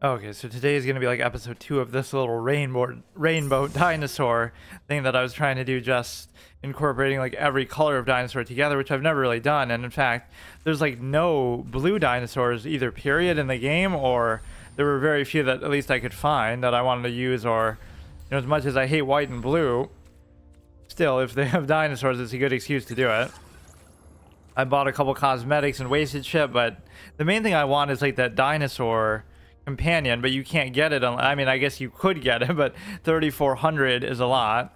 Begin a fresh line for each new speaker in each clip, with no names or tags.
Okay, so today is gonna be like episode 2 of this little rainbow dinosaur thing that I was trying to do, just incorporating like every color of dinosaur together, which I've never really done. And in fact, there's like no blue dinosaurs either period in the game, or there were very few that at least I could find that I wanted to use. Or, you know, as much as I hate white and blue, still if they have dinosaurs, it's a good excuse to do it. I bought a couple cosmetics and wasted shit, but the main thing I want is like that dinosaur companion, but you can't get it. I mean, I guess you could get it, but 3,400 is a lot.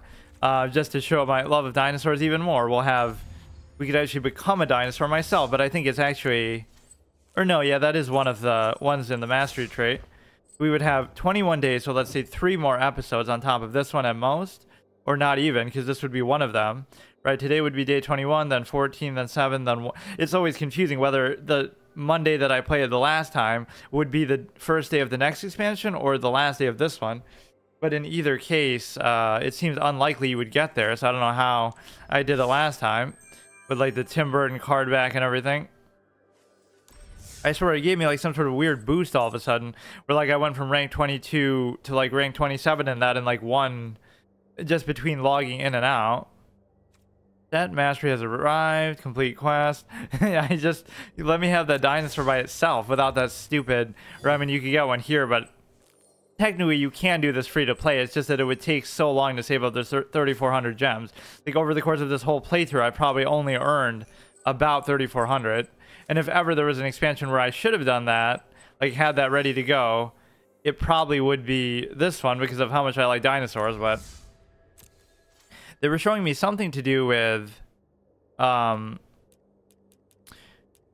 Just to show my love of dinosaurs even more, we could actually become a dinosaur myself, but I think it's actually, or no, yeah, that is one of the ones in the mastery trait. We would have 21 days, so let's say 3 more episodes on top of this one at most, or not even, because this would be one of them, right? Today would be day 21, then 14, then 7, then 1. It's always confusing whether the Monday that I played the last time would be the first day of the next expansion or the last day of this one. But in either case, it seems unlikely you would get there, so I don't know how I did it last time with like the Tim Burton card back and everything. I swear it gave me like some sort of weird boost all of a sudden, where like I went from rank 22 to like rank 27 and that in like one, just between logging in and out. That mastery has arrived. Complete quest. Let me have that dinosaur by itself without that stupid, or I mean, you could get one here, but technically you can do this free to play. It's just that it would take so long to save up those 3,400 gems. Like over the course of this whole playthrough, I probably only earned about 3,400. And if ever there was an expansion where I should have done that, like had that ready to go, it probably would be this one because of how much I like dinosaurs. But they were showing me something to do with like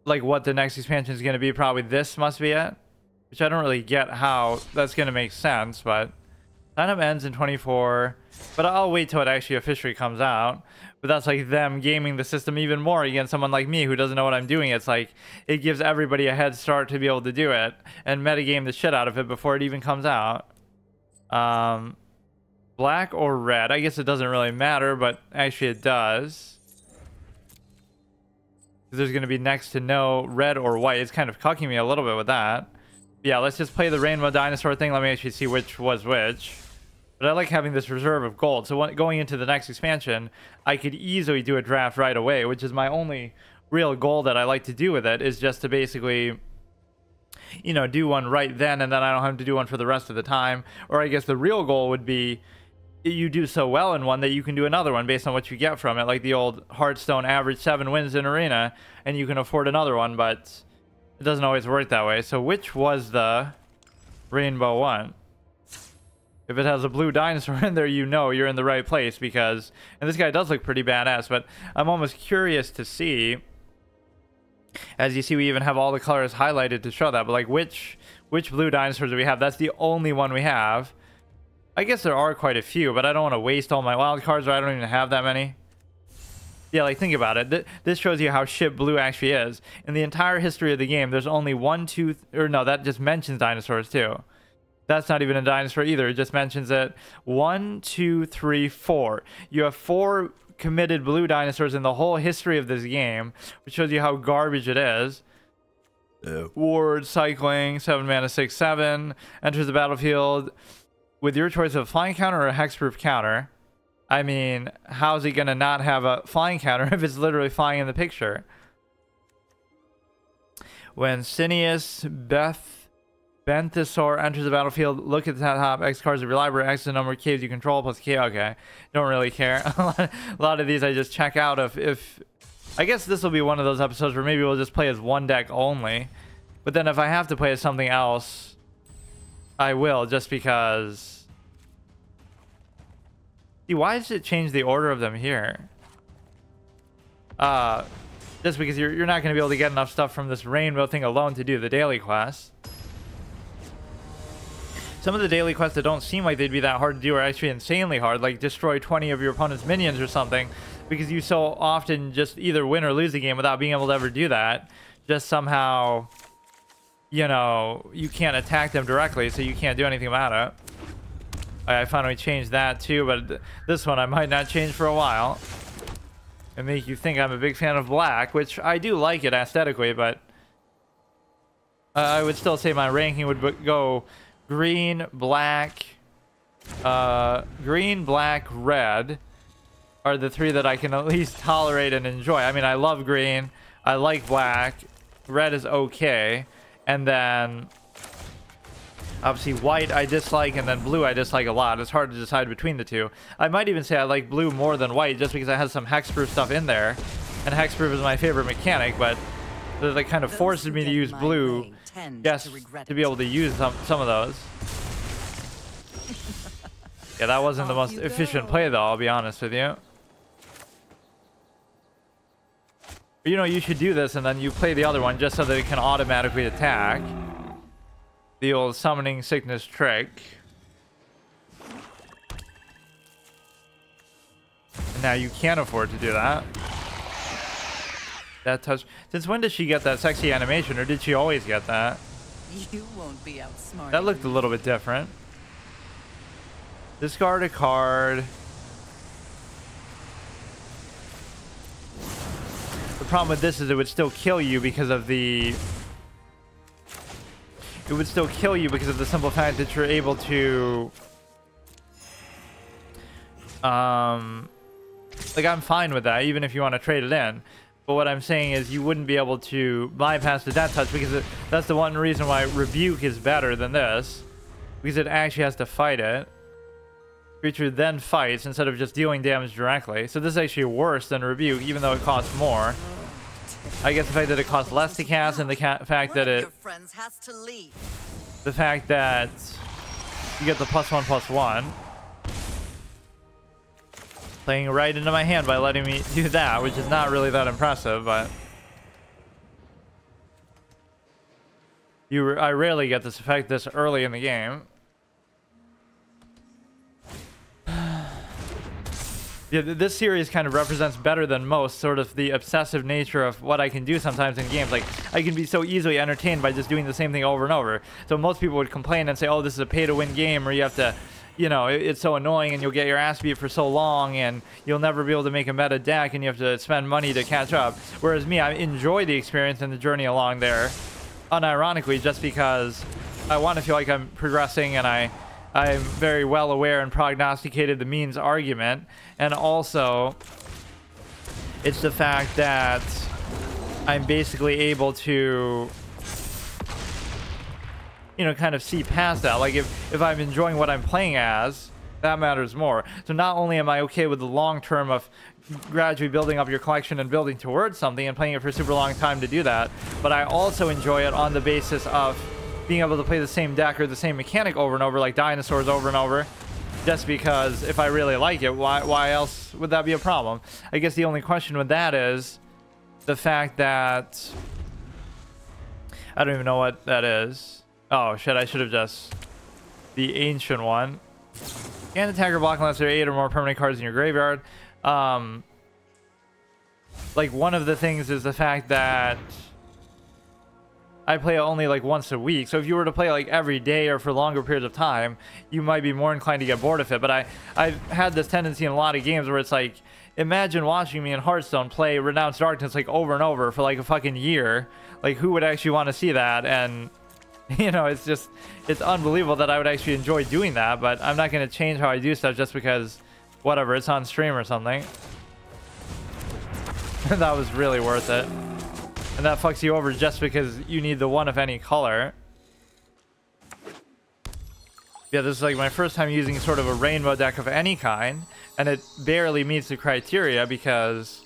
what the next expansion is going to be. Probably this must be it, which I don't really get how that's going to make sense, but sign up ends in 24, but I'll wait till it actually officially comes out. But that's like them gaming the system even more against someone like me who doesn't know what I'm doing. It's like it gives everybody a head start to be able to do it and metagame the shit out of it before it even comes out. Black or red? I guess it doesn't really matter, but actually it does. There's going to be next to no red or white. It's kind of cucking me a little bit with that. Yeah, let's just play the Rainbow Dinosaur thing. Let me actually see which was which. But I like having this reserve of gold. So going into the next expansion, I could easily do a draft right away, which is my only real goal that I like to do with it, is just to basically, you know, do one right then, and then I don't have to do one for the rest of the time. Or I guess the real goal would be you do so well in one that you can do another one based on what you get from it, like the old Hearthstone average 7 wins in arena, and you can afford another one, but it doesn't always work that way. So which was the rainbow one? If it has a blue dinosaur in there, you know you're in the right place, because, and this guy does look pretty badass, but I'm almost curious to see. As you see, we even have all the colors highlighted to show that, but like which blue dinosaurs do we have? That's the only one we have. I guess there are quite a few, but I don't want to waste all my wild cards, or I don't even have that many. Yeah, like think about it. This shows you how shit blue actually is. In the entire history of the game, there's only 1, 2, or no, that just mentions dinosaurs too. That's not even a dinosaur either. It just mentions it. 1, 2, 3, 4. You have 4 committed blue dinosaurs in the whole history of this game, which shows you how garbage it is. Ward, cycling, 7 mana, 6, 7. Enters the battlefield with your choice of flying counter or a hexproof counter. I mean, how's he gonna not have a flying counter if it's literally flying in the picture? When Cineas Benthosaur enters the battlefield, look at the top X cards of your library. X is the number of caves you control plus K. Okay, don't really care. A lot of these I just check out if I guess this will be one of those episodes where maybe we'll just play as one deck only. But then if I have to play as something else, I will, just because. See, why does it change the order of them here? Just because you're not going to be able to get enough stuff from this rainbow thing alone to do the daily quests. Some of the daily quests that don't seem like they'd be that hard to do are actually insanely hard, like destroy 20 of your opponent's minions or something, because you so often just either win or lose the game without being able to ever do that. Just somehow, you know, you can't attack them directly, so you can't do anything about it. I finally changed that too, but this one I might not change for a while. And make you think I'm a big fan of black, which I do like it aesthetically, but I would still say my ranking would go green, black, red are the three that I can at least tolerate and enjoy. I mean, I love green, I like black, red is okay, and then obviously white I dislike, and then blue I dislike a lot. It's hard to decide between the two. I might even say I like blue more than white just because it has some hexproof stuff in there, and hexproof is my favorite mechanic, but that kind of forces me to use blue just to be able to use some of those. Yeah, that wasn't the most efficient play though, I'll be honest with you. You know, you should do this and then you play the other one just so that it can automatically attack. The old summoning sickness trick. And now you can't afford to do that. That touch. Since when did she get that sexy animation, or did she always get that?
You won't be outsmarted.
That looked a little bit different. Discard a card. The problem with this is it would still kill you because of the... It would still kill you because of the simple fact that you're able to... Like, I'm fine with that, even if you want to trade it in. But what I'm saying is you wouldn't be able to bypass the death touch because that's the one reason why Rebuke is better than this. Because it actually has to fight it. Creature then fights instead of just dealing damage directly. So this is actually worse than Rebuke, even though it costs more. I guess the fact that it costs less to cast and the fact that it... The fact that you get the +1/+1. Playing right into my hand by letting me do that, which is not really that impressive, but... I rarely get this effect this early in the game. Yeah, this series kind of represents better than most sort of the obsessive nature of what I can do sometimes in games. Like, I can be so easily entertained by just doing the same thing over and over. So most people would complain and say, oh, this is a pay-to-win game, or you have to, you know, it's so annoying and you'll get your ass beat for so long and you'll never be able to make a meta deck and you have to spend money to catch up. Whereas me, I enjoy the experience and the journey along there, unironically, just because I want to feel like I'm progressing, and I'm very well aware and prognosticated the means argument. And also, it's the fact that I'm basically able to, you know, kind of see past that. Like, if I'm enjoying what I'm playing as, that matters more. So not only am I okay with the long term of gradually building up your collection and building towards something and playing it for a super long time to do that, but I also enjoy it on the basis of being able to play the same deck or the same mechanic over and over, like dinosaurs over and over, just because if I really like it, why else would that be a problem? I guess the only question with that is the fact that I don't even know what that is. Oh shit, I should have just the ancient one. Can't attack or block unless there are 8 or more permanent cards in your graveyard. Like, one of the things is the fact that I play only like once a week. So if you were to play like every day or for longer periods of time, you might be more inclined to get bored of it. But I've had this tendency in a lot of games where it's like, imagine watching me in Hearthstone play Renounced Darkness like over and over for like a fucking year. Like, who would actually want to see that? And you know, it's unbelievable that I would actually enjoy doing that. But I'm not going to change how I do stuff just because, whatever, it's on stream or something. That was really worth it. And that fucks you over just because you need the one of any color. Yeah, this is like my first time using sort of a rainbow deck of any kind, and it barely meets the criteria because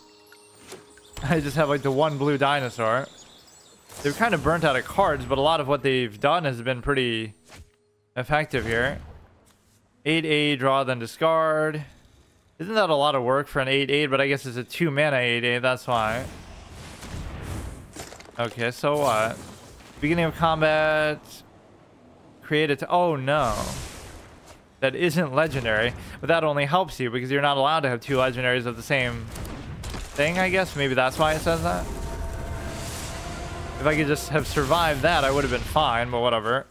I just have like the one blue dinosaur. They're kind of burnt out of cards, but a lot of what they've done has been pretty effective here. 8/8, draw, then discard. Isn't that a lot of work for an 8/8? But I guess it's a 2 mana 8/8, that's why. Okay, so what? Beginning of combat. Create it. Oh no. That isn't legendary. But that only helps you because you're not allowed to have 2 legendaries of the same thing, I guess. Maybe that's why it says that. If I could just have survived that, I would have been fine, but whatever.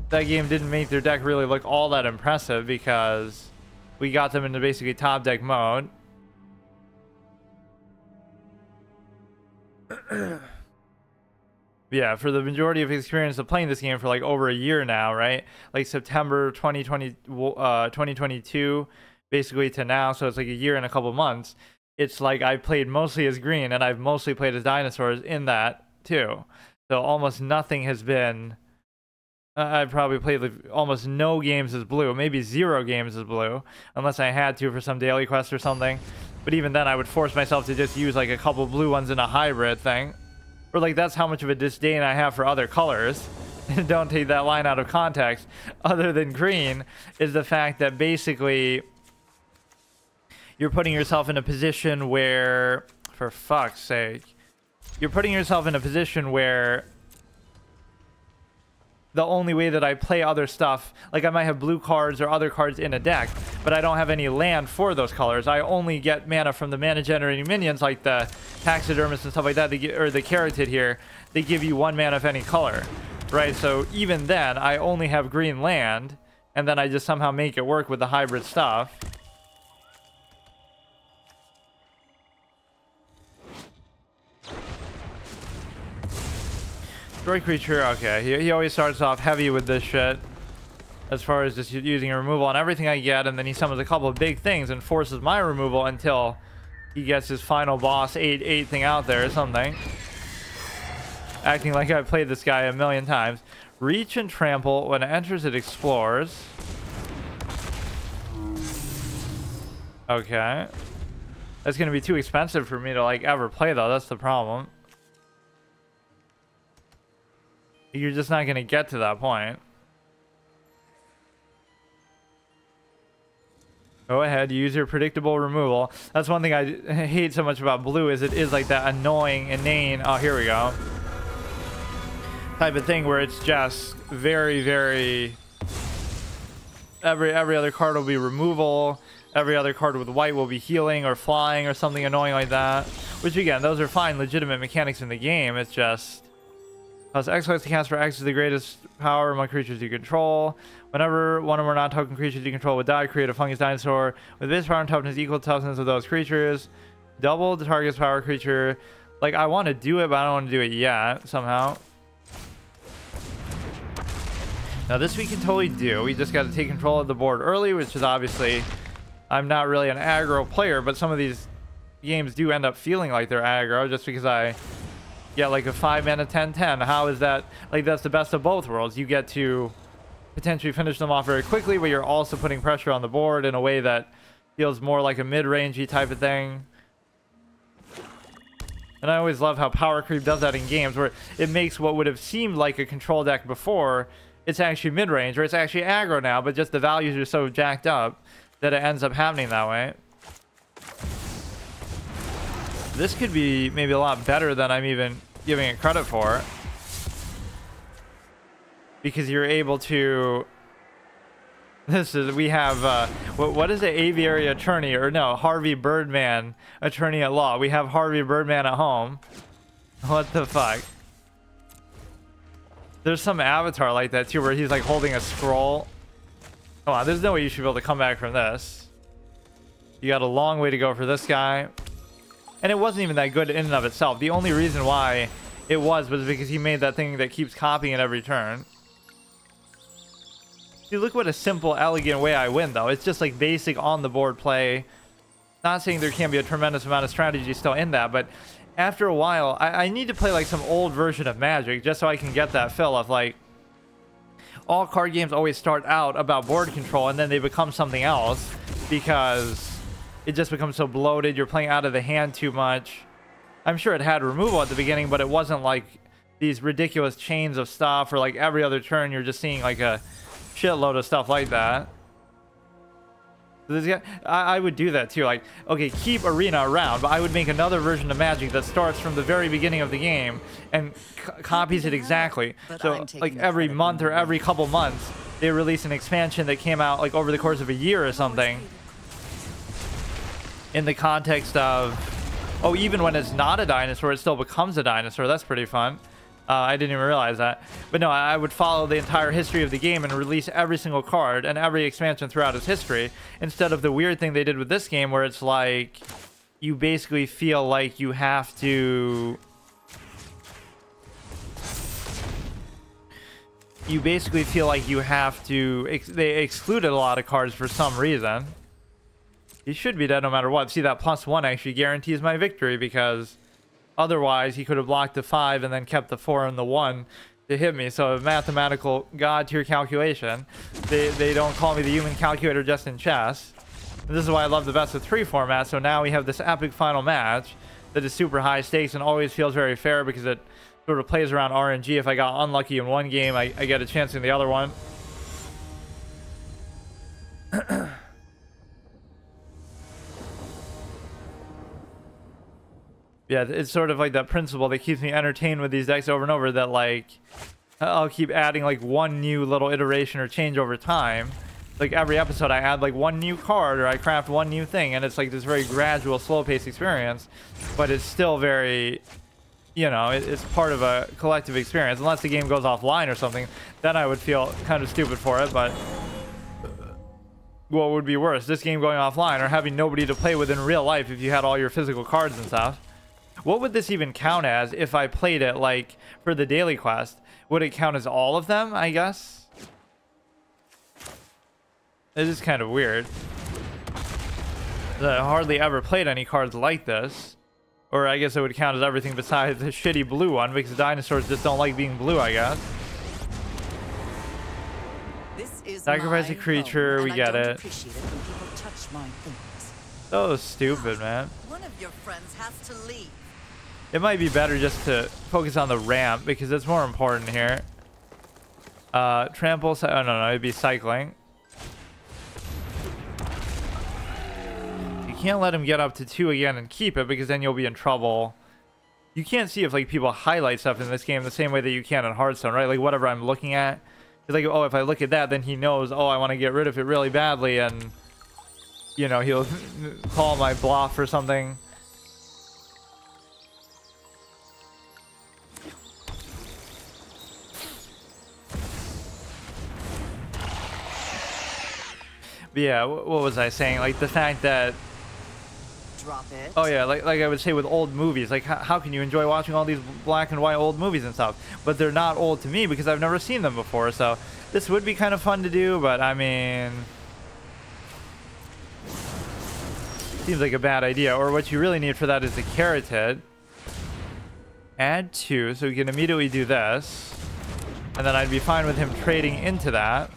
That game didn't make their deck really look all that impressive because we got them into basically top deck mode. Yeah, for the majority of experience of playing this game for like over a year now, right? Like September 2022, basically to now, so it's like a year and a couple months. It's like I've played mostly as green, and I've mostly played as dinosaurs in that too. So almost nothing has been. I've probably played like almost no games as blue, maybe 0 games as blue, unless I had to for some daily quest or something. But even then, I would force myself to just use like a couple blue ones in a hybrid thing. Or like that's how much of a disdain I have for other colors. Don't take that line out of context. Other than green, is the fact that basically you're putting yourself in a position where, for fuck's sake, you're putting yourself in a position where the only way that I play other stuff, like I might have blue cards or other cards in a deck, but I don't have any land for those colors. I only get mana from the mana generating minions like the taxidermist and stuff like that, or the carotid here. They give you 1 mana of any color, right? So even then, I only have green land, and then I just somehow make it work with the hybrid stuff. Destroy creature, okay. He always starts off heavy with this shit. As far as just using a removal on everything I get, and then he summons a couple of big things and forces my removal until he gets his final boss 8/8 thing out there or something. Acting like I've played this guy a million times. Reach and trample. When it enters, it explores. Okay. That's gonna be too expensive for me to like ever play though, that's the problem. You're just not gonna get to that point. Go ahead, use your predictable removal. That's one thing I hate so much about blue, is it is like that annoying, inane, oh here we go, type of thing where it's just very, very, every other card will be removal, every other card with white will be healing or flying or something annoying like that. Which again, those are fine, legitimate mechanics in the game. It's just Cause X likes to cast for X is the greatest power among creatures you control. Whenever one or more non-token creatures you control would die, create a fungus dinosaur with this power and toughness equal to toughness of those creatures. Double the target's power creature. Like, I want to do it, but I don't want to do it yet, somehow. Now, this we can totally do. We just got to take control of the board early, which is obviously... I'm not really an aggro player, but some of these games do end up feeling like they're aggro just because I... Yeah, like a 5 mana 10/10. How is that? Like, that's the best of both worlds. You get to potentially finish them off very quickly, but you're also putting pressure on the board in a way that feels more like a mid-rangey type of thing. And I always love how power creep does that in games, where it makes what would have seemed like a control deck before, it's actually mid-range, or it's actually aggro now, but just the values are so jacked up that it ends up happening that way. This could be maybe a lot better than I'm even giving it credit for, because you're able to, this is, we have what is it, aviary attorney, or no, Harvey Birdman attorney at law. We have Harvey Birdman at home. What the fuck? There's some avatar like that too, where he's like holding a scroll. Come on, there's no way you should be able to come back from this. You got a long way to go for this guy. And it wasn't even that good in and of itself. The only reason why it was because he made that thing that keeps copying at every turn. See, look what a simple, elegant way I win, though. It's just like basic on-the-board play. Not saying there can't be a tremendous amount of strategy still in that, but after a while, I need to play like some old version of Magic just so I can get that feel of like... All card games always start out about board control, and then they become something else because... it just becomes so bloated, you're playing out of the hand too much. I'm sure it had removal at the beginning, but it wasn't like these ridiculous chains of stuff, or like every other turn you're just seeing like a shitload of stuff like that. This guy, I would do that too. Like, okay, keep Arena around, but I would make another version of Magic that starts from the very beginning of the game and copies it exactly. So like every month or every couple months, they release an expansion that came out like over the course of a year or something. In the context of, oh, even when it's not a dinosaur, it still becomes a dinosaur. That's pretty fun. I didn't even realize that. But no, I would follow the entire history of the game and release every single card and every expansion throughout its history, instead of the weird thing they did with this game where it's like you basically feel like you have to you basically feel like you have to they excluded a lot of cards for some reason. He should be dead no matter what. See, that +1 actually guarantees my victory, because otherwise he could have blocked the 5 and then kept the 4 and the 1 to hit me. So a mathematical god tier calculation. They don't call me the human calculator just in chess. And this is why I love the best of 3 format. So now we have this epic final match that is super high stakes and always feels very fair, because it sort of plays around RNG. If I got unlucky in one game, I get a chance in the other one. Yeah, it's sort of like that principle that keeps me entertained with these decks over and over, that like I'll keep adding like one new little iteration or change over time. Like every episode I add like one new card, or I craft one new thing, and it's like this very gradual, slow-paced experience, but it's still very, you know, it's part of a collective experience. Unless the game goes offline or something, then I would feel kind of stupid for it. But what would be worse, this game going offline or having nobody to play with in real life if you had all your physical cards and stuff? What would this even count as if I played it like for the daily quest? Would it count as all of them, I guess? It is kind of weird. I hardly ever played any cards like this. Or I guess it would count as everything besides the shitty blue one, because dinosaurs just don't like being blue, I guess.
This is
Sacrifice a creature, we get it.
Appreciate it when people touch my things.
So stupid, man.
One of your friends has to leave.
It might be better just to focus on the ramp, because it's more important here. Trample, oh no, it'd be cycling. You can't let him get up to 2 again and keep it, because then you'll be in trouble. You can't see if like people highlight stuff in this game the same way that you can in Hearthstone, right? Like whatever I'm looking at, it's like, oh, if I look at that, then he knows, oh, I want to get rid of it really badly, and you know, he'll call my bluff or something. But yeah, what was I saying? Like the fact that,
Drop it.
oh yeah, like I would say with old movies, like how can you enjoy watching all these black and white old movies and stuff? But they're not old to me because I've never seen them before. So this would be kind of fun to do, but I mean, seems like a bad idea. Or what you really need for that is the Carotid. Add 2, so we can immediately do this, and then I'd be fine with him trading into that.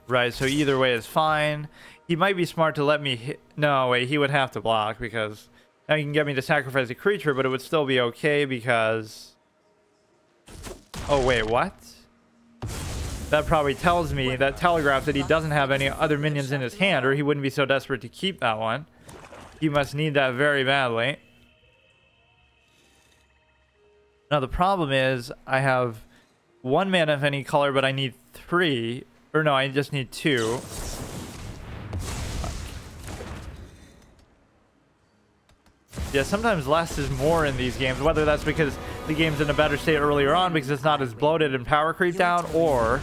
Right, so either way is fine. He might be smart to let me hit. No, wait, he would have to block, because now he can get me to sacrifice a creature, but it would still be okay because... Oh, wait, what? That probably tells me, that telegraphs that he doesn't have any other minions in his hand, or he wouldn't be so desperate to keep that one. He must need that very badly. Now, the problem is I have 1 mana of any color, but I need 3. Or no, I just need 2. Yeah, sometimes less is more in these games, whether that's because the game's in a better state earlier on because it's not as bloated and power creeped out, or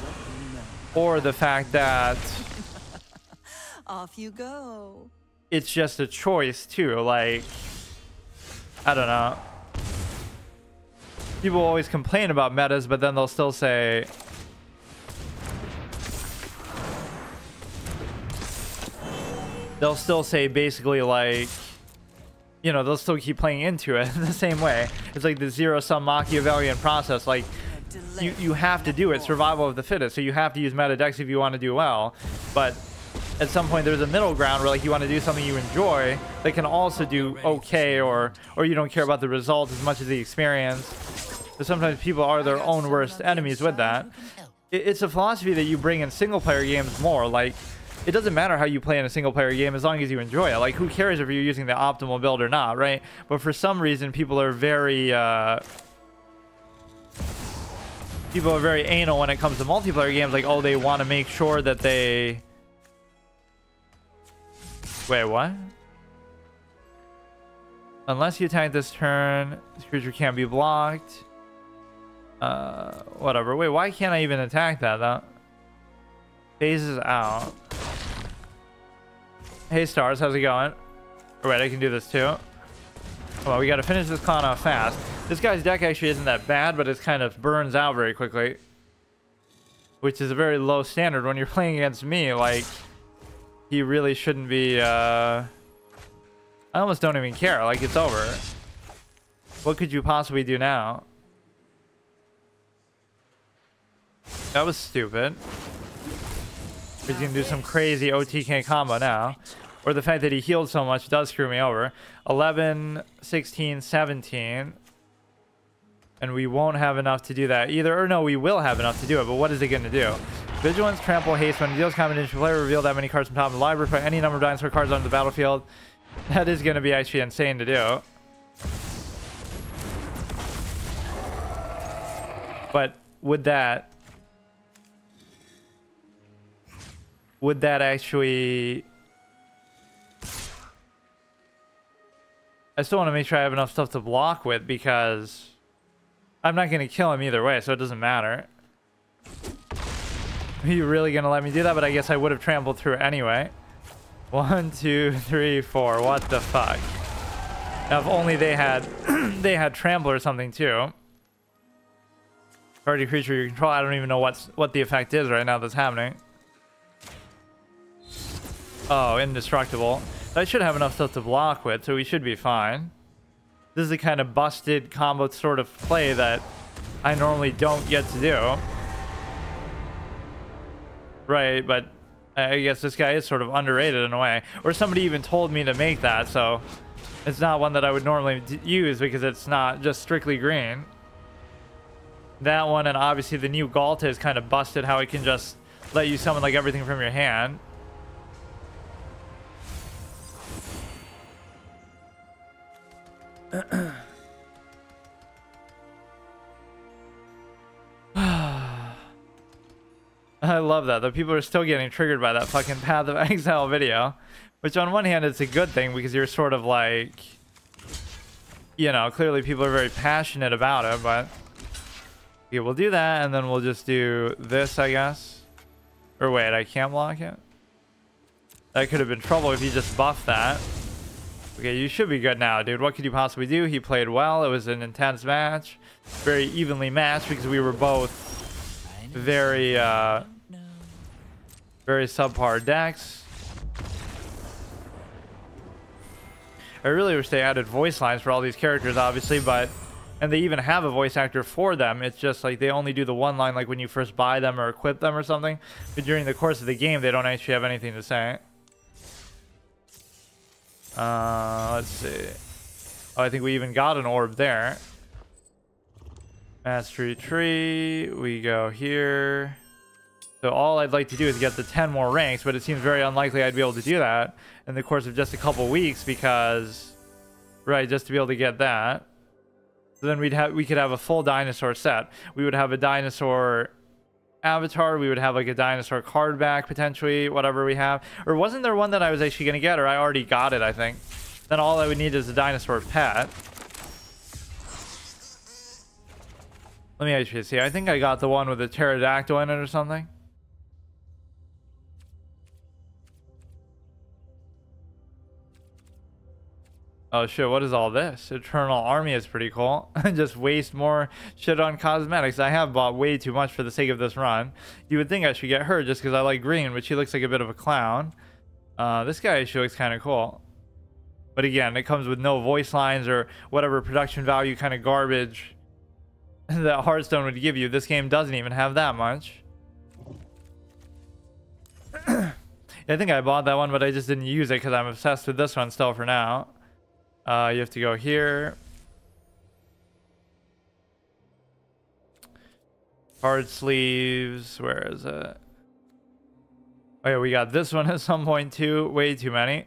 the fact that
Off you go.
It's just a choice too. Like, I don't know. People always complain about metas, but then they'll still say, basically, like, you know, they'll still keep playing into it in the same way. It's like the zero-sum Machiavellian process. Like, you have to do it, survival of the fittest. So you have to use meta decks if you want to do well. But at some point, there's a middle ground where, like, you want to do something you enjoy that can also do okay, or you don't care about the result as much as the experience. But sometimes people are their own worst enemies with that. It's a philosophy that you bring in single-player games more. Like, it doesn't matter how you play in a single-player game as long as you enjoy it. Like, who cares if you're using the optimal build or not, right? But for some reason, people are very anal when it comes to multiplayer games. Like, oh, they want to make sure that they... Wait, what? Unless you attack this turn, this creature can't be blocked. Whatever. Wait, why can't I even attack that, though? Phases out. Hey, Stars, how's it going? All right, I can do this, too. Well, we got to finish this con off fast. This guy's deck actually isn't that bad, but it kind of burns out very quickly, which is a very low standard when you're playing against me. Like, he really shouldn't be, I almost don't even care. Like, it's over. What could you possibly do now? That was stupid. He's gonna do some crazy OTK combo now. Or the fact that he healed so much does screw me over. 11, 16, 17. And we won't have enough to do that either. Or no, we will have enough to do it, but what is it gonna do? Vigilance, Trample, Haste. When it deals combination, player reveal that many cards from top of the library. Put any number of dinosaur cards onto the battlefield. That is gonna be actually insane to do. But would that actually... I still want to make sure I have enough stuff to block with, because I'm not going to kill him either way, so it doesn't matter. Are you really going to let me do that? But I guess I would have trampled through it anyway. 1, 2, 3, 4. What the fuck? Now, if only they had they had trample or something too. Target creature you control. I don't even know what the effect is right now that's happening. Oh, indestructible. I should have enough stuff to block with, so we should be fine. This is the kind of busted combo sort of play that I normally don't get to do. Right, but I guess this guy is sort of underrated in a way. Or somebody even told me to make that, so it's not one that I would normally use because it's not just strictly green. That one, and obviously the new Galta is kind of busted, how it can just let you summon like everything from your hand. I love that. The people are still getting triggered by that fucking Path of Exile video. Which on one hand, it's a good thing because you're sort of like... You know, clearly people are very passionate about it, but... Okay, we'll do that, and then we'll just do this, I guess. Or wait, I can't block it? That could have been trouble if you just buffed that. Okay, you should be good now, dude. What could you possibly do? He played well. It was an intense match. Very evenly matched because we were both very, very subpar decks. I really wish they added voice lines for all these characters, obviously, but... And they even have a voice actor for them. It's just like they only do the one line like when you first buy them or equip them or something. But during the course of the game, they don't actually have anything to say. Let's see. Oh, I think we even got an orb there. Mastery tree. We go here. So all I'd like to do is get the 10 more ranks, but it seems very unlikely I'd be able to do that in the course of just a couple weeks because, right, just to be able to get that. So then we could have a full dinosaur set. We would have a dinosaur avatar, we would have like a dinosaur card back potentially, whatever we have. Or wasn't there one that I was actually gonna get, or I already got it, I think. Then all I would need is a dinosaur pet. Let me actually see. I think I got the one with a pterodactyl in it or something. Oh shit, what is all this? Eternal Army is pretty cool. Just waste more shit on cosmetics. I have bought way too much for the sake of this run. You would think I should get her just because I like green, but she looks like a bit of a clown. This guy actually looks kind of cool. But again, it comes with no voice lines or whatever production value kind of garbage that Hearthstone would give you. This game doesn't even have that much. I think I bought that one, but I just didn't use it because I'm obsessed with this one still for now. You have to go here. Card sleeves. Where is it? Oh yeah, we got this one at some point too. Way too many.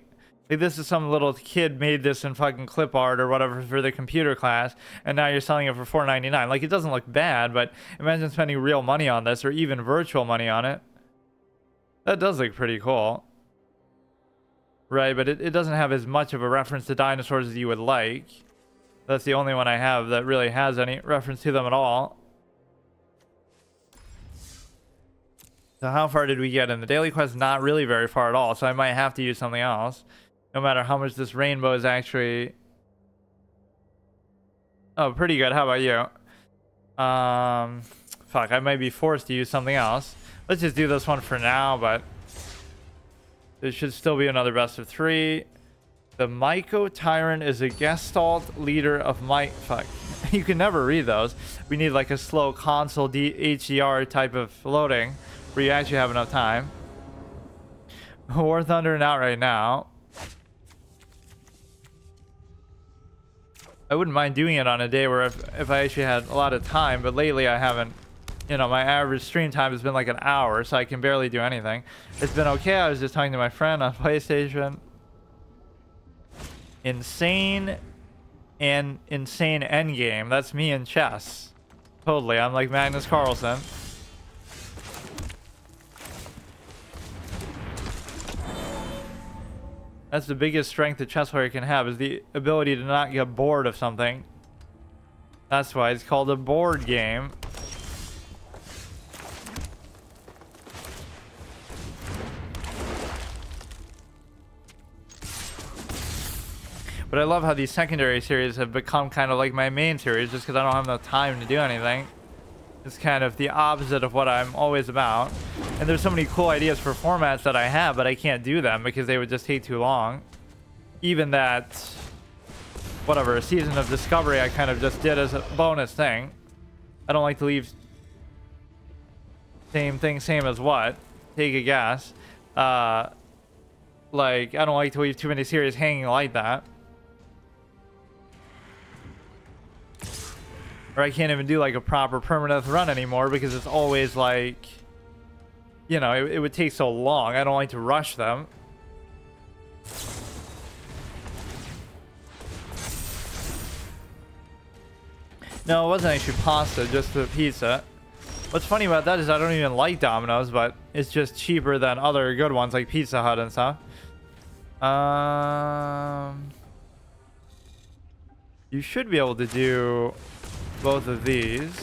Like this is some little kid made this in fucking clip art or whatever for the computer class, and now you're selling it for $4.99. Like it doesn't look bad, but imagine spending real money on this or even virtual money on it. That does look pretty cool. Right, but it doesn't have as much of a reference to dinosaurs as you would like. That's the only one I have that really has any reference to them at all. So how far did we get in the daily quest? Not really very far at all, so I might have to use something else. No matter how much this rainbow is actually Oh, pretty good. How about you? Fuck, I might be forced to use something else. Let's just do this one for now, but there should still be another best of 3. The Myco Tyrant is a Gestalt leader of Fuck. You can never read those. We need like a slow console HDR type of loading where you actually have enough time. War Thunder and out right now. I wouldn't mind doing it on a day where if I actually had a lot of time, but lately I haven't. You know, my average stream time has been like an hour, so I can barely do anything. It's been okay. I was just talking to my friend on PlayStation. Insane endgame. That's me in chess. Totally. I'm like Magnus Carlsen. That's the biggest strength a chess player can have, is the ability to not get bored of something. That's why it's called a board game. But I love how these secondary series have become kind of like my main series, just because I don't have enough time to do anything. It's kind of the opposite of what I'm always about. And there's so many cool ideas for formats that I have, but I can't do them because they would just take too long. Even that, whatever, Season of Discovery I kind of just did as a bonus thing. I don't like to leave same thing, same as what? Take a guess. Like, I don't like to leave too many series hanging like that. Or I can't even do like a proper permanent run anymore because it's always like, you know, it would take so long. I don't like to rush them. No, it wasn't actually pasta, just the pizza. What's funny about that is I don't even like Domino's, but it's just cheaper than other good ones like Pizza Hut and stuff. You should be able to do both of these.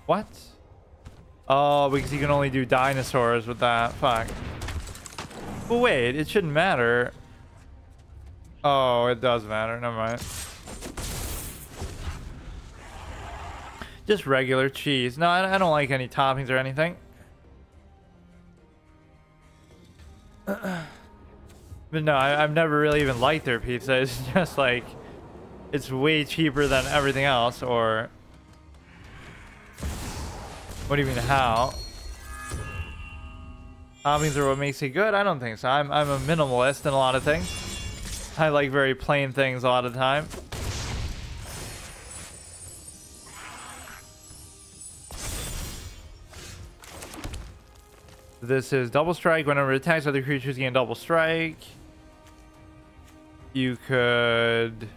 What? Oh, because you can only do dinosaurs with that. Fuck. But wait, it shouldn't matter. Oh, it does matter. Never mind. Just regular cheese. No, I don't like any toppings or anything. But no, I've never really even liked their pizza. It's just like, it's way cheaper than everything else. Or what do you mean how? Toppings are what makes it good? I don't think so. I'm a minimalist in a lot of things. I like very plain things a lot of the time. This is double strike. Whenever it attacks other creatures, gain double strike. You could,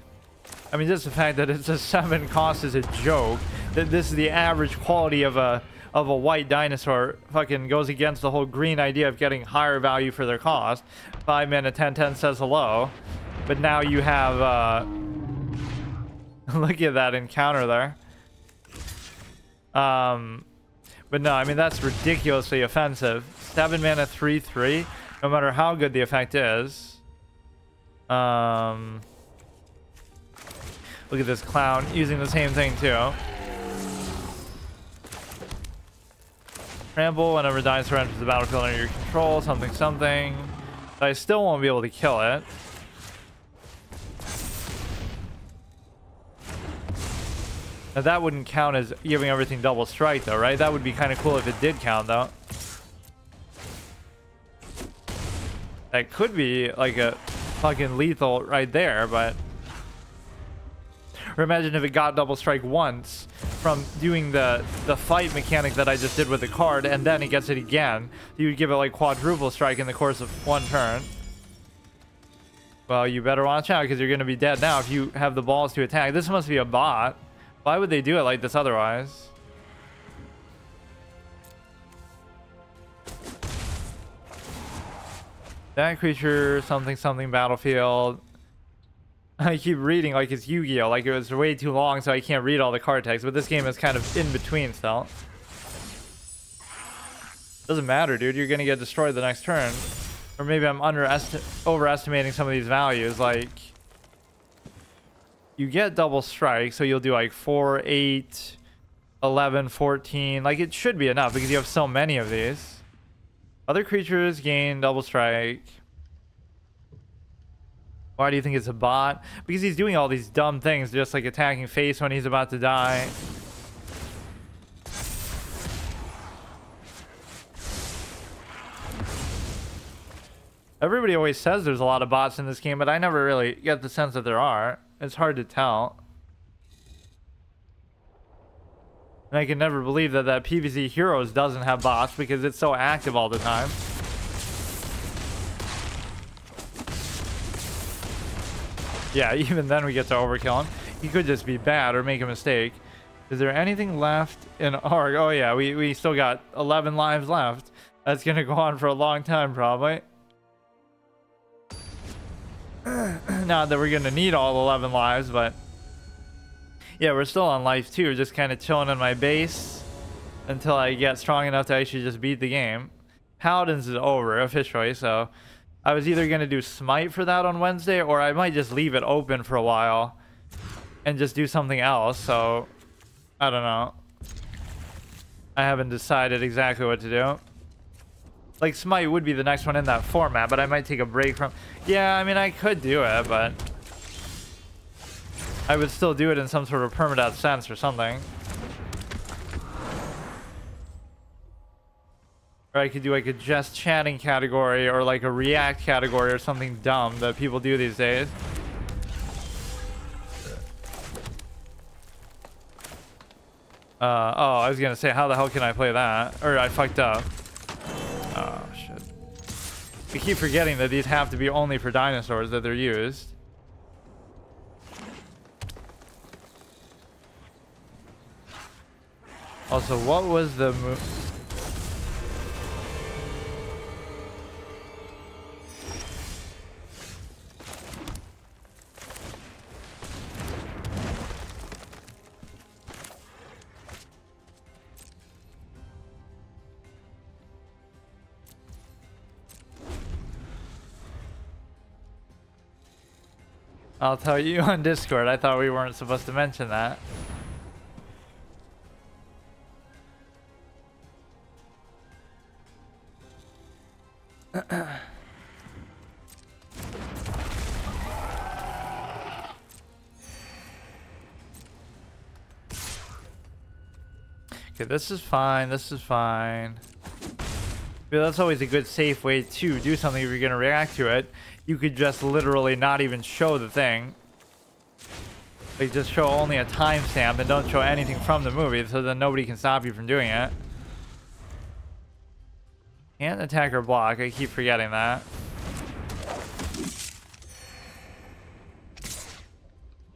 I mean, just the fact that it's a 7 cost is a joke. That this is the average quality of a white dinosaur. Fucking goes against the whole green idea of getting higher value for their cost. 5 mana 10/10 says hello. But now you have look at that encounter there. But no, I mean, that's ridiculously offensive. 7 mana 3/3, no matter how good the effect is. Look at this clown using the same thing too. Trample whenever dinosaur enters the battlefield under your control, something something. But I still won't be able to kill it. Now that wouldn't count as giving everything double strike though, right? That would be kind of cool if it did count though. That could be like a fucking lethal right there, but... Or imagine if it got double strike once from doing the fight mechanic that I just did with the card, and then it gets it again. You would give it like quadruple strike in the course of 1 turn. Well, you better watch out because you're going to be dead now if you have the balls to attack. This must be a bot. Why would they do it like this otherwise? That creature, something, something, battlefield. I keep reading like it's Yu-Gi-Oh! Like it was way too long, so I can't read all the card text. But this game is kind of in between still. Doesn't matter, dude. You're gonna get destroyed the next turn. Or maybe I'm overestimating some of these values. Like, you get double strike, so you'll do like 4, 8, 11, 14. Like, it should be enough because you have so many of these. Other creatures gain double strike. Why do you think it's a bot? Because he's doing all these dumb things, just like attacking face when he's about to die. Everybody always says there's a lot of bots in this game, but I never really get the sense that there are. It's hard to tell. And I can never believe that PvZ Heroes doesn't have bots because it's so active all the time. Yeah, even then we get to overkill him. He could just be bad or make a mistake. Is there anything left in ARG? Oh yeah, we still got 11 lives left. That's gonna go on for a long time probably. Not that we're gonna need all 11 lives, but yeah, we're still on life 2, just kind of chilling in my base until I get strong enough to actually just beat the game. Paladins is over officially, so I was either gonna do Smite for that on Wednesday, or I might just leave it open for a while and just do something else. So I don't know. I haven't decided exactly what to do. Like, Smite would be the next one in that format, but I might take a break from... Yeah, I mean, I could do it, but I would still do it in some sort of permadeath sense or something. Or I could do like a just chatting category or like a react category or something dumb that people do these days. Oh, I was gonna say, how the hell can I play that? Or I fucked up. Oh, shit. We keep forgetting that these have to be only for dinosaurs that they're used. Also, what was the I'll tell you on Discord. I thought we weren't supposed to mention that. Okay, this is fine. This is fine. Yeah, that's always a good safe way to do something if you're going to react to it. You could just literally not even show the thing. Like, just show only a timestamp and don't show anything from the movie, so then nobody can stop you from doing it. Can't attack or block. I keep forgetting that.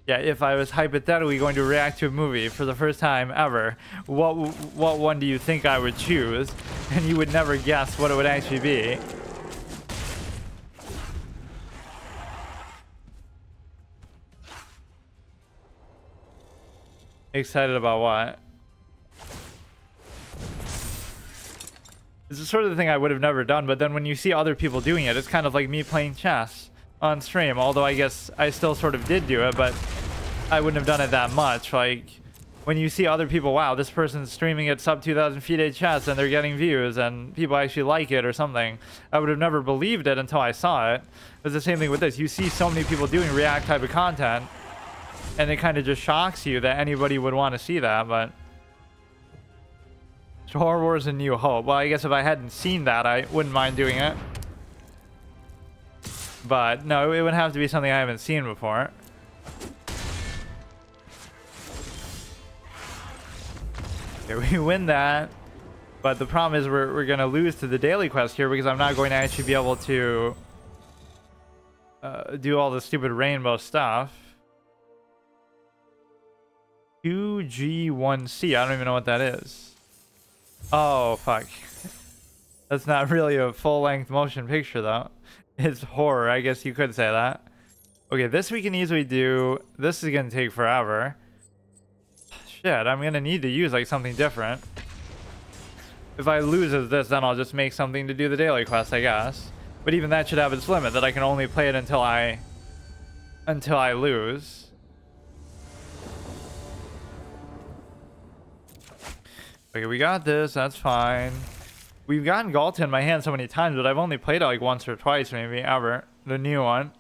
Yeah, if I was hypothetically going to react to a movie for the first time ever, what one do you think I would choose? And you would never guess what it would actually be. Excited about what? It's the sort of thing I would have never done, but then when you see other people doing it, it's kind of like me playing chess on stream. Although I guess I still sort of did do it, but I wouldn't have done it that much. Like, when you see other people, wow, this person's streaming at sub 2,000 FIDE chess and they're getting views and people actually like it or something, I would have never believed it until I saw it. It's the same thing with this. You see so many people doing react type of content, and it kind of just shocks you that anybody would want to see that. But Star Wars and New Hope. Well, I guess if I hadn't seen that, I wouldn't mind doing it. But no, it would have to be something I haven't seen before. Okay, we win that. But the problem is we're going to lose to the daily quest here because I'm not going to actually be able to do all the stupid rainbow stuff. 2G1C. I don't even know what that is. Oh, fuck. That's not really a full-length motion picture, though. It's horror. I guess you could say that. Okay, this we can easily do. This is going to take forever. Shit, I'm going to need to use, like, something different. If I lose as this, then I'll just make something to do the daily quest, I guess. But even that should have its limit, that I can only play it until I lose. Okay, we got this. That's fine. We've gotten Galta in my hand so many times, but I've only played it like once or twice, maybe ever. The new one.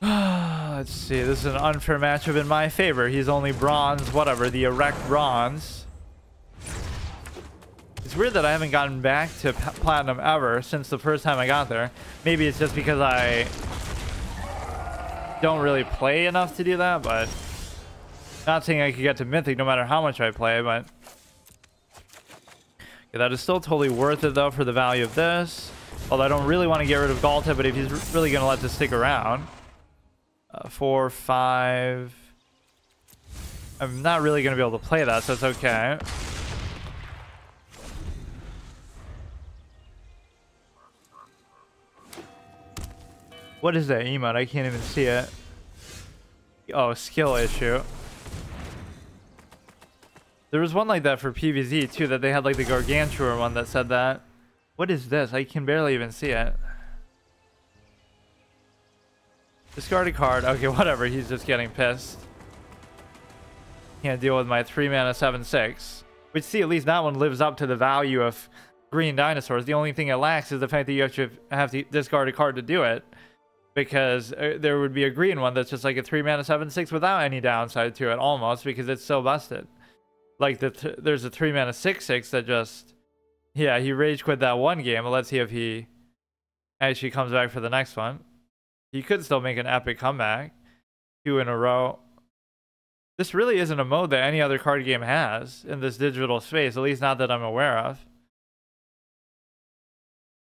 Let's see. This is an unfair matchup in my favor. He's only bronze, whatever. The erect bronze. It's weird that I haven't gotten back to platinum ever since the first time I got there. Maybe it's just because I don't really play enough to do that, but not saying I could get to mythic no matter how much I play, but yeah, that is still totally worth it though for the value of this. Although I don't really want to get rid of Galta, but if he's really going to let this stick around. 4, 5. I'm not really going to be able to play that, so it's okay. What is that emote? I can't even see it. Oh, skill issue. There was one like that for PvZ too, that they had like the Gargantua one that said that. What is this? I can barely even see it. Discard a card. Okay, whatever. He's just getting pissed. Can't deal with my 3 mana 7/6. Which, see, at least that one lives up to the value of green dinosaurs. The only thing it lacks is the fact that you have to discard a card to do it. Because there would be a green one that's just like a 3 mana 7/6 without any downside to it, almost, because it's so busted. Like there's a 3 mana 6/6 that just, yeah, he rage quit that one game. But let's see if he actually comes back for the next one. He could still make an epic comeback. 2 in a row. This really isn't a mode that any other card game has in this digital space, at least not that I'm aware of.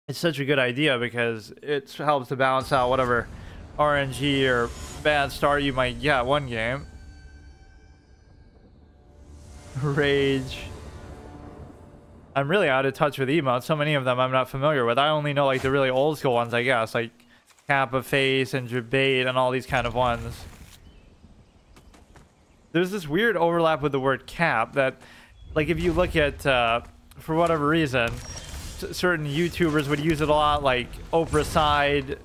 It's such a good idea because it helps to balance out whatever RNG or bad start you might get one game. Rage. I'm really out of touch with emotes. So many of them I'm not familiar with. I only know like the really old school ones, I guess, like Kappa Face and Debate and all these kind of ones. There's this weird overlap with the word cap that, like, if you look at, for whatever reason, certain YouTubers would use it a lot, like Oprah Side,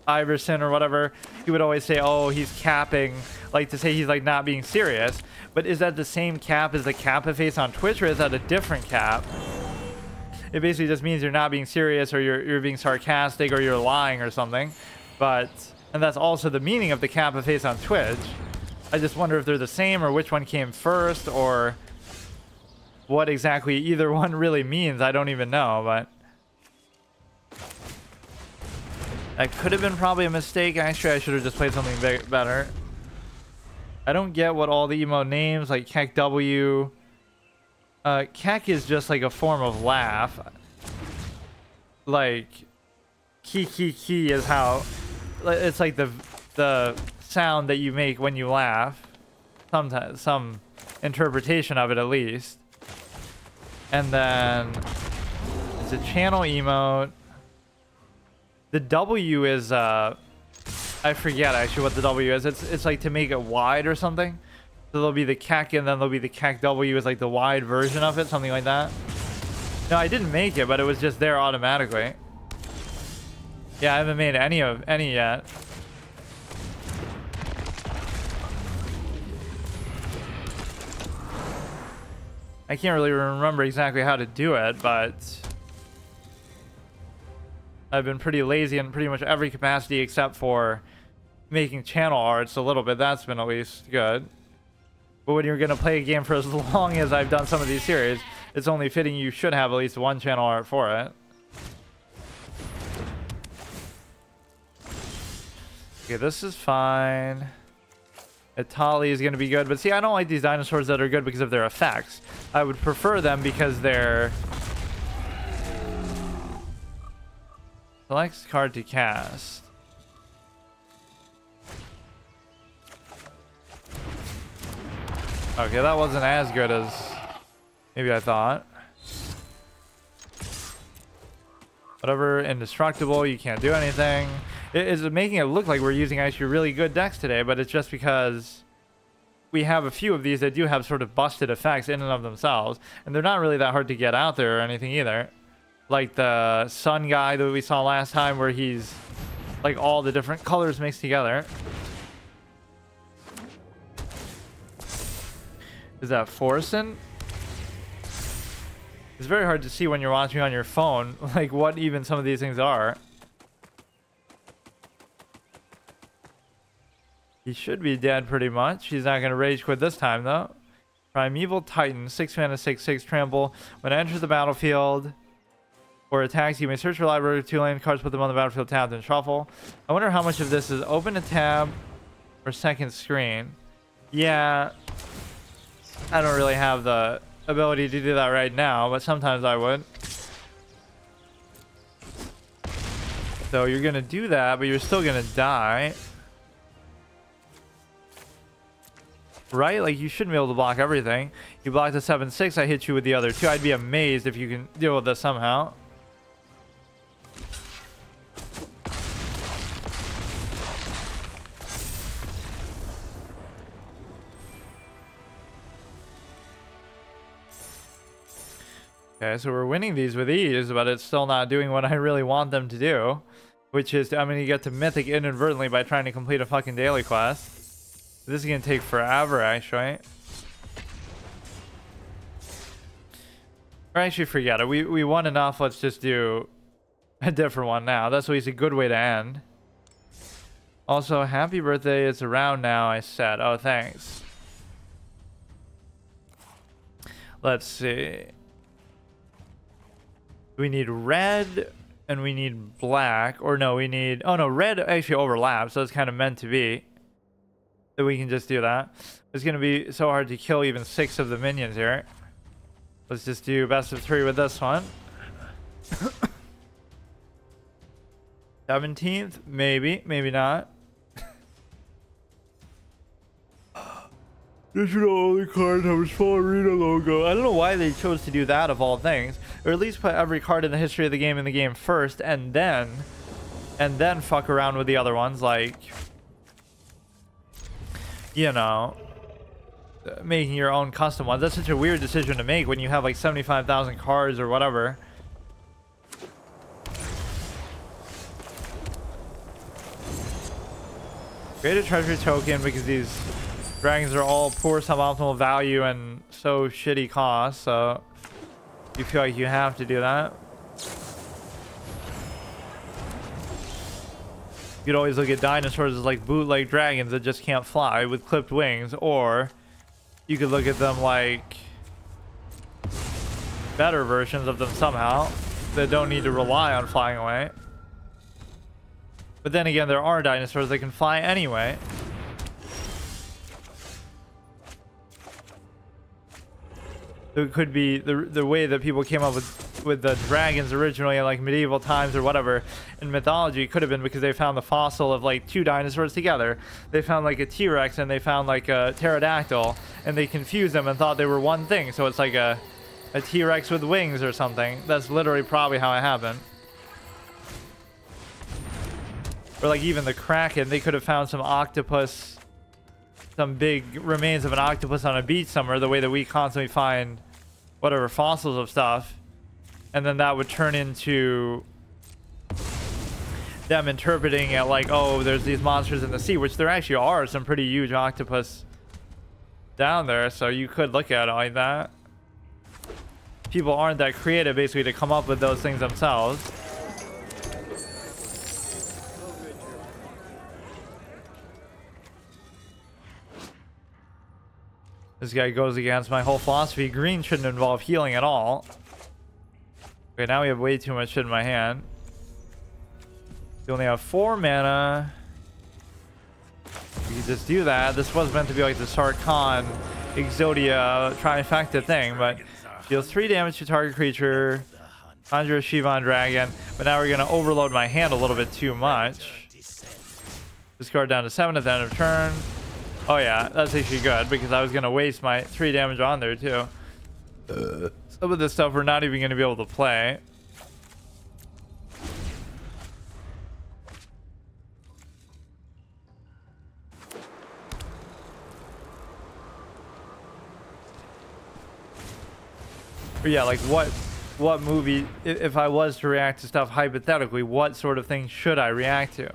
Iverson or whatever. He would always say, oh, he's capping, like to say he's like not being serious. But is that the same cap as the Kappa Face on Twitch, or is that a different cap? It basically just means you're not being serious, or you're being sarcastic, or you're lying or something. But, and that's also the meaning of the Kappa Face on Twitch. I just wonder if they're the same, or which one came first, or what exactly either one really means. I don't even know, but that could have been probably a mistake. Actually, I should have just played something better. I don't get what all the emo names, like Kek W. Kek is just like a form of laugh. Like, ki is how, it's like the sound that you make when you laugh. Sometimes, some interpretation of it at least. And then it's a channel emote. The W is I forget actually what the W is. It's like to make it wide or something. So there'll be the Kek, and then there'll be the Kek W is like the wide version of it, something like that. No, I didn't make it, but it was just there automatically. Yeah, I haven't made any yet. I can't really remember exactly how to do it, but I've been pretty lazy in pretty much every capacity except for making channel arts a little bit. That's been at least good. But when you're going to play a game for as long as I've done some of these series, it's only fitting you should have at least one channel art for it. Okay, this is fine. Itali is going to be good. But see, I don't like these dinosaurs that are good because of their effects. I would prefer them because they're... Select card to cast. Okay, that wasn't as good as maybe I thought. Whatever, indestructible, you can't do anything. It's making it look like we're using actually really good decks today, but it's just because we have a few of these that do have sort of busted effects in and of themselves, and they're not really that hard to get out there or anything either. Like the sun guy that we saw last time, where he's like all the different colors mixed together. Is that Forsen? It's very hard to see when you're watching on your phone, like what even some of these things are. He should be dead pretty much. He's not going to rage quit this time though. Primeval Titan, 6 mana, 6/6 trample. When it enters the battlefield or attacks, you may search your library of 2 land cards, put them on the battlefield tabbed and shuffle. I wonder how much of this is open a tab or second screen. Yeah, I don't really have the ability to do that right now, but sometimes I would. So you're gonna do that, but you're still gonna die. Right? Like, you shouldn't be able to block everything. You block the 7/6, I hit you with the other 2. I'd be amazed if you can deal with this somehow. Okay, so we're winning these with ease, but it's still not doing what I really want them to do, which is, I'm gonna get to Mythic inadvertently by trying to complete a fucking daily quest. This is gonna take forever, actually. Or actually, forget it. We won enough. Let's just do a different one now. That's always a good way to end. Also, happy birthday. It's around now, I said. Oh, thanks. Let's see. We need red and we need black. Or no, we need... Oh, no, red actually overlaps. So it's kind of meant to be. So we can just do that. It's going to be so hard to kill even 6 of the minions here. Let's just do best of 3 with this one. 17th? Maybe. Maybe not. Digital only card have a small arena logo. I don't know why they chose to do that of all things. Or at least put every card in the history of the game first, and then fuck around with the other ones, like, you know, making your own custom ones. That's such a weird decision to make when you have like 75,000 cards or whatever. Create a treasury token because these dragons are all poor suboptimal value and so shitty cost, so you feel like you have to do that. You could always look at dinosaurs as like bootleg dragons that just can't fly with clipped wings, or you could look at them like better versions of them somehow that don't need to rely on flying away. But then again, there are dinosaurs that can fly anyway. So it could be the way that people came up with the dragons originally in like medieval times or whatever in mythology could have been because they found the fossil of like 2 dinosaurs together. They found like a T-Rex and they found like a pterodactyl, and they confused them and thought they were one thing. So it's like a T-Rex with wings or something. That's literally probably how it happened. Or like even the Kraken, they could have found some octopus, some big remains of an octopus on a beach somewhere, the way that we constantly find whatever fossils of stuff, and then that would turn into them interpreting it like, oh, there's these monsters in the sea, which there actually are some pretty huge octopus down there, so you could look at it like that. People aren't that creative basically to come up with those things themselves. This guy goes against my whole philosophy. Green shouldn't involve healing at all. Okay, now we have way too much shit in my hand. We only have 4 mana. We can just do that. This was meant to be like the Sarkhan Exodia trifecta thing, but deals 3 damage to target creature. Conjure a Shivan Dragon. But now we're going to overload my hand a little bit too much. Discard down to 7 at the end of turn. Oh yeah, that's actually good because I was going to waste my 3 damage on there too. Some of this stuff we're not even going to be able to play. But yeah, like what movie, if I was to react to stuff hypothetically, what sort of thing should I react to?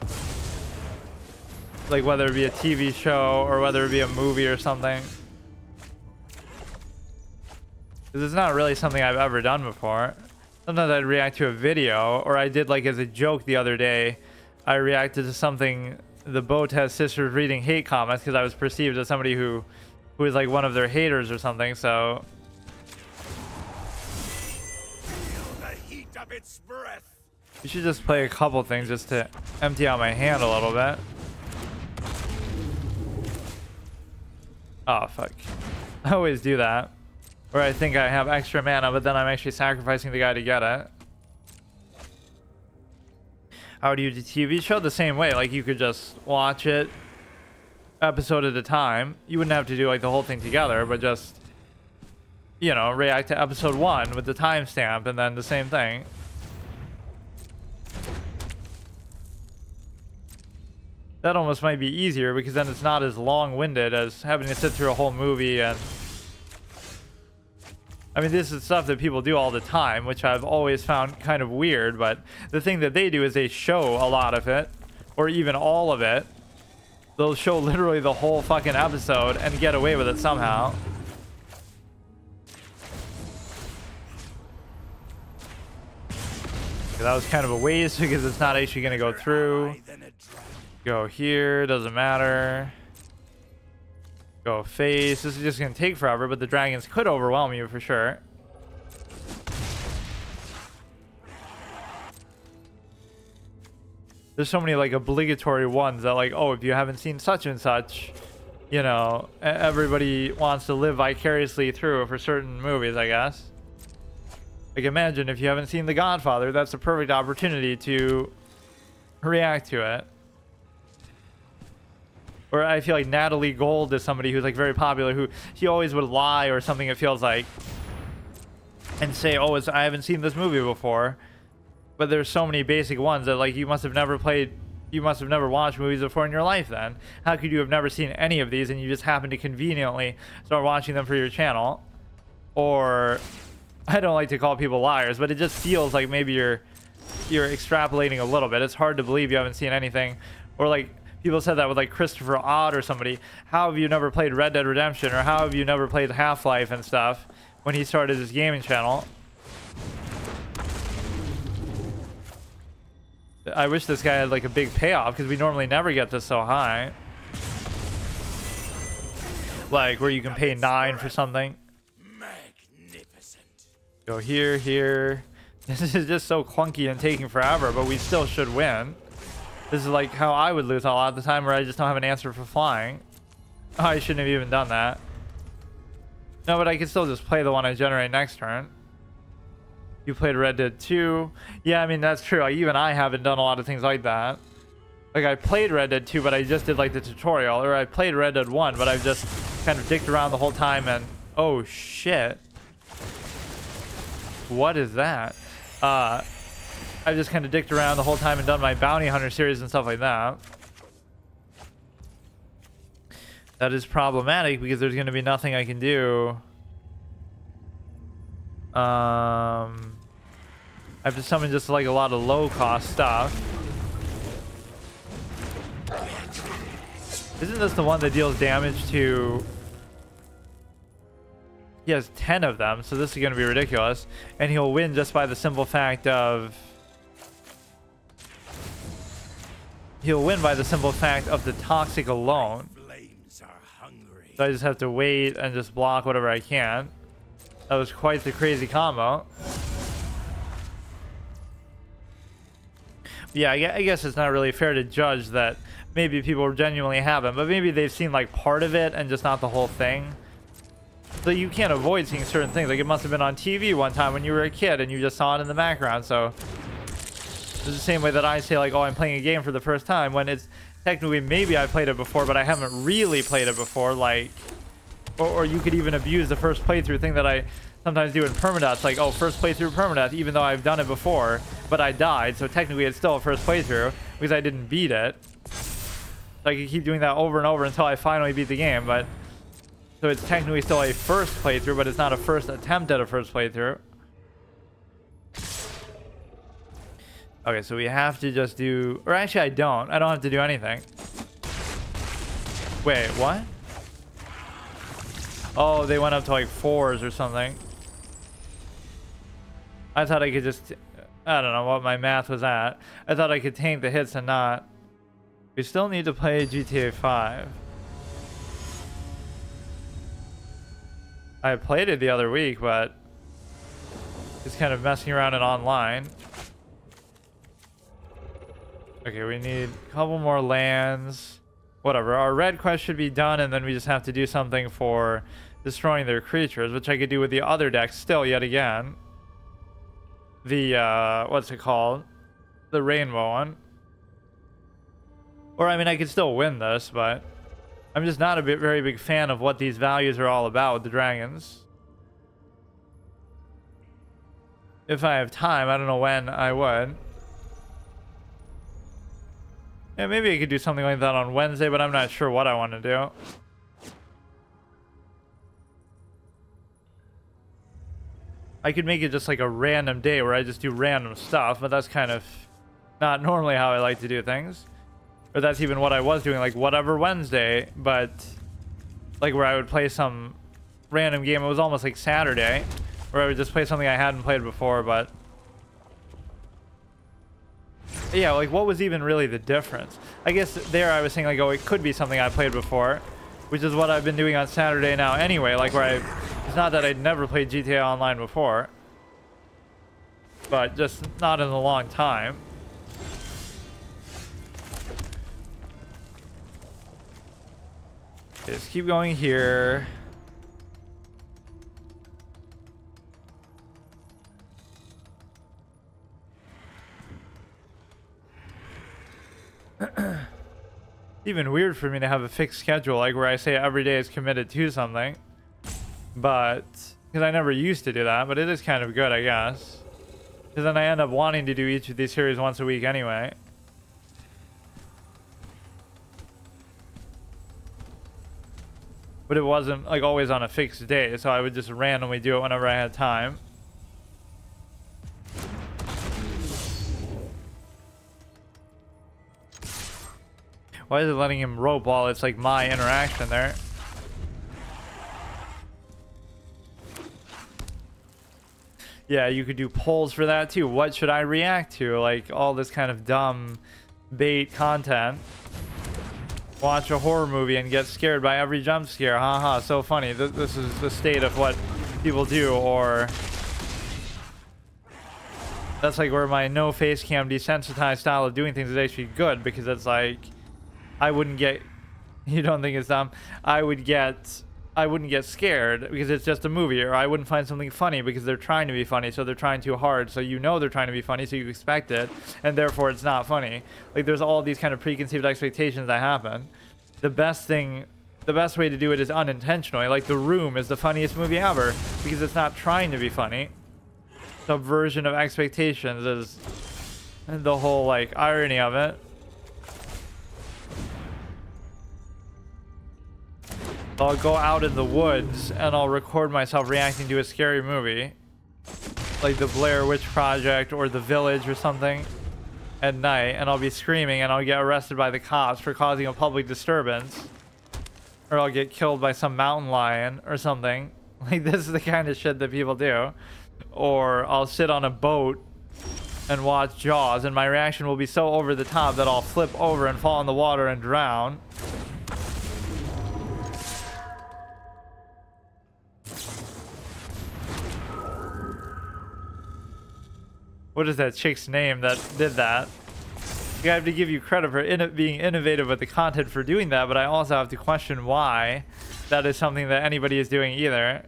Like whether it be a TV show or whether it be a movie or something. Because it's not really something I've ever done before. Sometimes I'd react to a video, or I did like as a joke the other day. I reacted to something, the Botez sisters reading hate comments, because I was perceived as somebody who is like one of their haters or something, so.
Feel the heat of its breath.
You should just play a couple things just to empty out my hand a little bit. Oh, fuck. I always do that. Where I think I have extra mana, but then I'm actually sacrificing the guy to get it. How would you do TV show? The same way. Like, you could just watch it episode at a time. You wouldn't have to do, like, the whole thing together, but just, you know, react to episode 1 with the timestamp, and then the same thing. That almost might be easier, because then it's not as long-winded as having to sit through a whole movie. And I mean, this is stuff that people do all the time, which I've always found kind of weird, but the thing that they do is they show a lot of it, or even all of it. They'll show literally the whole fucking episode and get away with it somehow. That was kind of a waste because it's not actually going to go through. Go here, doesn't matter. Go face. This is just going to take forever, but the dragons could overwhelm you for sure. There's so many like obligatory ones that like, oh, if you haven't seen such and such, you know, everybody wants to live vicariously through for certain movies, I guess. Like, imagine if you haven't seen The Godfather, that's a perfect opportunity to react to it. Or I feel like Natalie Gold is somebody who's like very popular, who she always would lie or something, it feels like, and say, oh, I haven't seen this movie before. But there's so many basic ones that like you must have never watched movies before in your life then. How could you have never seen any of these and you just happen to conveniently start watching them for your channel? Or, I don't like to call people liars, but it just feels like maybe you're extrapolating a little bit. It's hard to believe you haven't seen anything. Or like, people said that with like Christopher Odd or somebody. How have you never played Red Dead Redemption? Or how have you never played Half-Life and stuff when he started his gaming channel? I wish this guy had like a big payoff because we normally never get this so high. Like where you can pay 9 for something.
Magnificent.
Go here, here. This is just so clunky and taking forever, but we still should win. This is like how I would lose a lot of the time where I just don't have an answer for flying. Oh, I shouldn't have even done that. No, but I can still just play the one I generate next turn. You played Red Dead 2. Yeah, I mean, that's true. Like, even I haven't done a lot of things like that. Like, I played Red Dead 2, but I just did, like, the tutorial. Or I played Red Dead 1, but I've just kind of dicked around the whole time and... Oh, shit. What is that? I just kind of dicked around the whole time and done my Bounty Hunter series and stuff like that. That is problematic because there's going to be nothing I can do. I have to summon just like a lot of low cost stuff. Isn't this the one that deals damage to... He has 10 of them, so this is going to be ridiculous. And he'll win just by the simple fact of... He'll win by the simple fact of the toxic alone. So I just have to wait and just block whatever I can. That was quite the crazy combo. Yeah, I guess it's not really fair to judge that maybe people genuinely haven't, but maybe they've seen like part of it and just not the whole thing. So you can't avoid seeing certain things. Like it must have been on TV one time when you were a kid and you just saw it in the background. So it's the same way that I say like, oh, I'm playing a game for the first time when it's technically maybe I played it before, but I haven't really played it before. Like, or you could even abuse the first playthrough thing that I sometimes do in permadeath. Like, oh, first playthrough permadeath, even though I've done it before, but I died. So technically it's still a first playthrough because I didn't beat it. So I could keep doing that over and over until I finally beat the game. But so it's technically still a first playthrough, but it's not a first attempt at a first playthrough. Okay, so we have to just do... Or actually, I don't have to do anything. Wait, what? Oh, they went up to like 4s or something. I thought I could just, I don't know what my math was at. I thought I could tank the hits and not. We still need to play GTA 5. I played it the other week, but just kind of messing around in online. Okay, we need a couple more lands. Whatever, our red quest should be done, and then we just have to do something for destroying their creatures, which I could do with the other deck still yet again. The, what's it called? The rainbow one. Or, I mean, I could still win this, but I'm just not a very big fan of what these values are all about with the dragons. If I have time, I don't know when I would. Yeah, maybe I could do something like that on Wednesday, but I'm not sure what I want to do. I could make it just like a random day where I just do random stuff, but that's kind of not normally how I like to do things. Or that's even what I was doing, like whatever Wednesday, but like where I would play some random game. It was almost like Saturday, where I would just play something I hadn't played before, but yeah, like what was even really the difference? I guess there I was saying like, oh, it could be something I played before, which is what I've been doing on Saturday now anyway, like where it's not that I'd never played GTA Online before, but just not in a long time. Okay, just keep going here. Even weird for me to have a fixed schedule, like where I say every day is committed to something, but because I never used to do that, but it is kind of good, I guess, because then I end up wanting to do each of these series once a week anyway. But it wasn't like always on a fixed day, so I would just randomly do it whenever I had time. Why is it letting him rope while it's like my interaction there? Yeah, you could do polls for that too. What should I react to? Like all this kind of dumb bait content. Watch a horror movie and get scared by every jump scare. Haha, so funny. This is the state of what people do. Or that's like where my no face cam desensitized style of doing things is actually good, because it's like I wouldn't get, you don't think it's dumb, I wouldn't get scared because it's just a movie, or I wouldn't find something funny because they're trying to be funny, so they're trying too hard, so you know they're trying to be funny, so you expect it, and therefore it's not funny. Like there's all these kind of preconceived expectations that happen. The best way to do it is unintentionally. Like The Room is the funniest movie ever because it's not trying to be funny. Subversion of expectations is the whole like irony of it. I'll go out in the woods and I'll record myself reacting to a scary movie, like the Blair Witch Project or The Village or something, at night, and I'll be screaming and I'll get arrested by the cops for causing a public disturbance, or I'll get killed by some mountain lion or something. Like this is the kind of shit that people do. Or I'll sit on a boat and watch Jaws, and my reaction will be so over the top that I'll flip over and fall in the water and drown. What is that chick's name that did that? I have to give you credit for being innovative with the content for doing that, but I also have to question why that is something that anybody is doing either.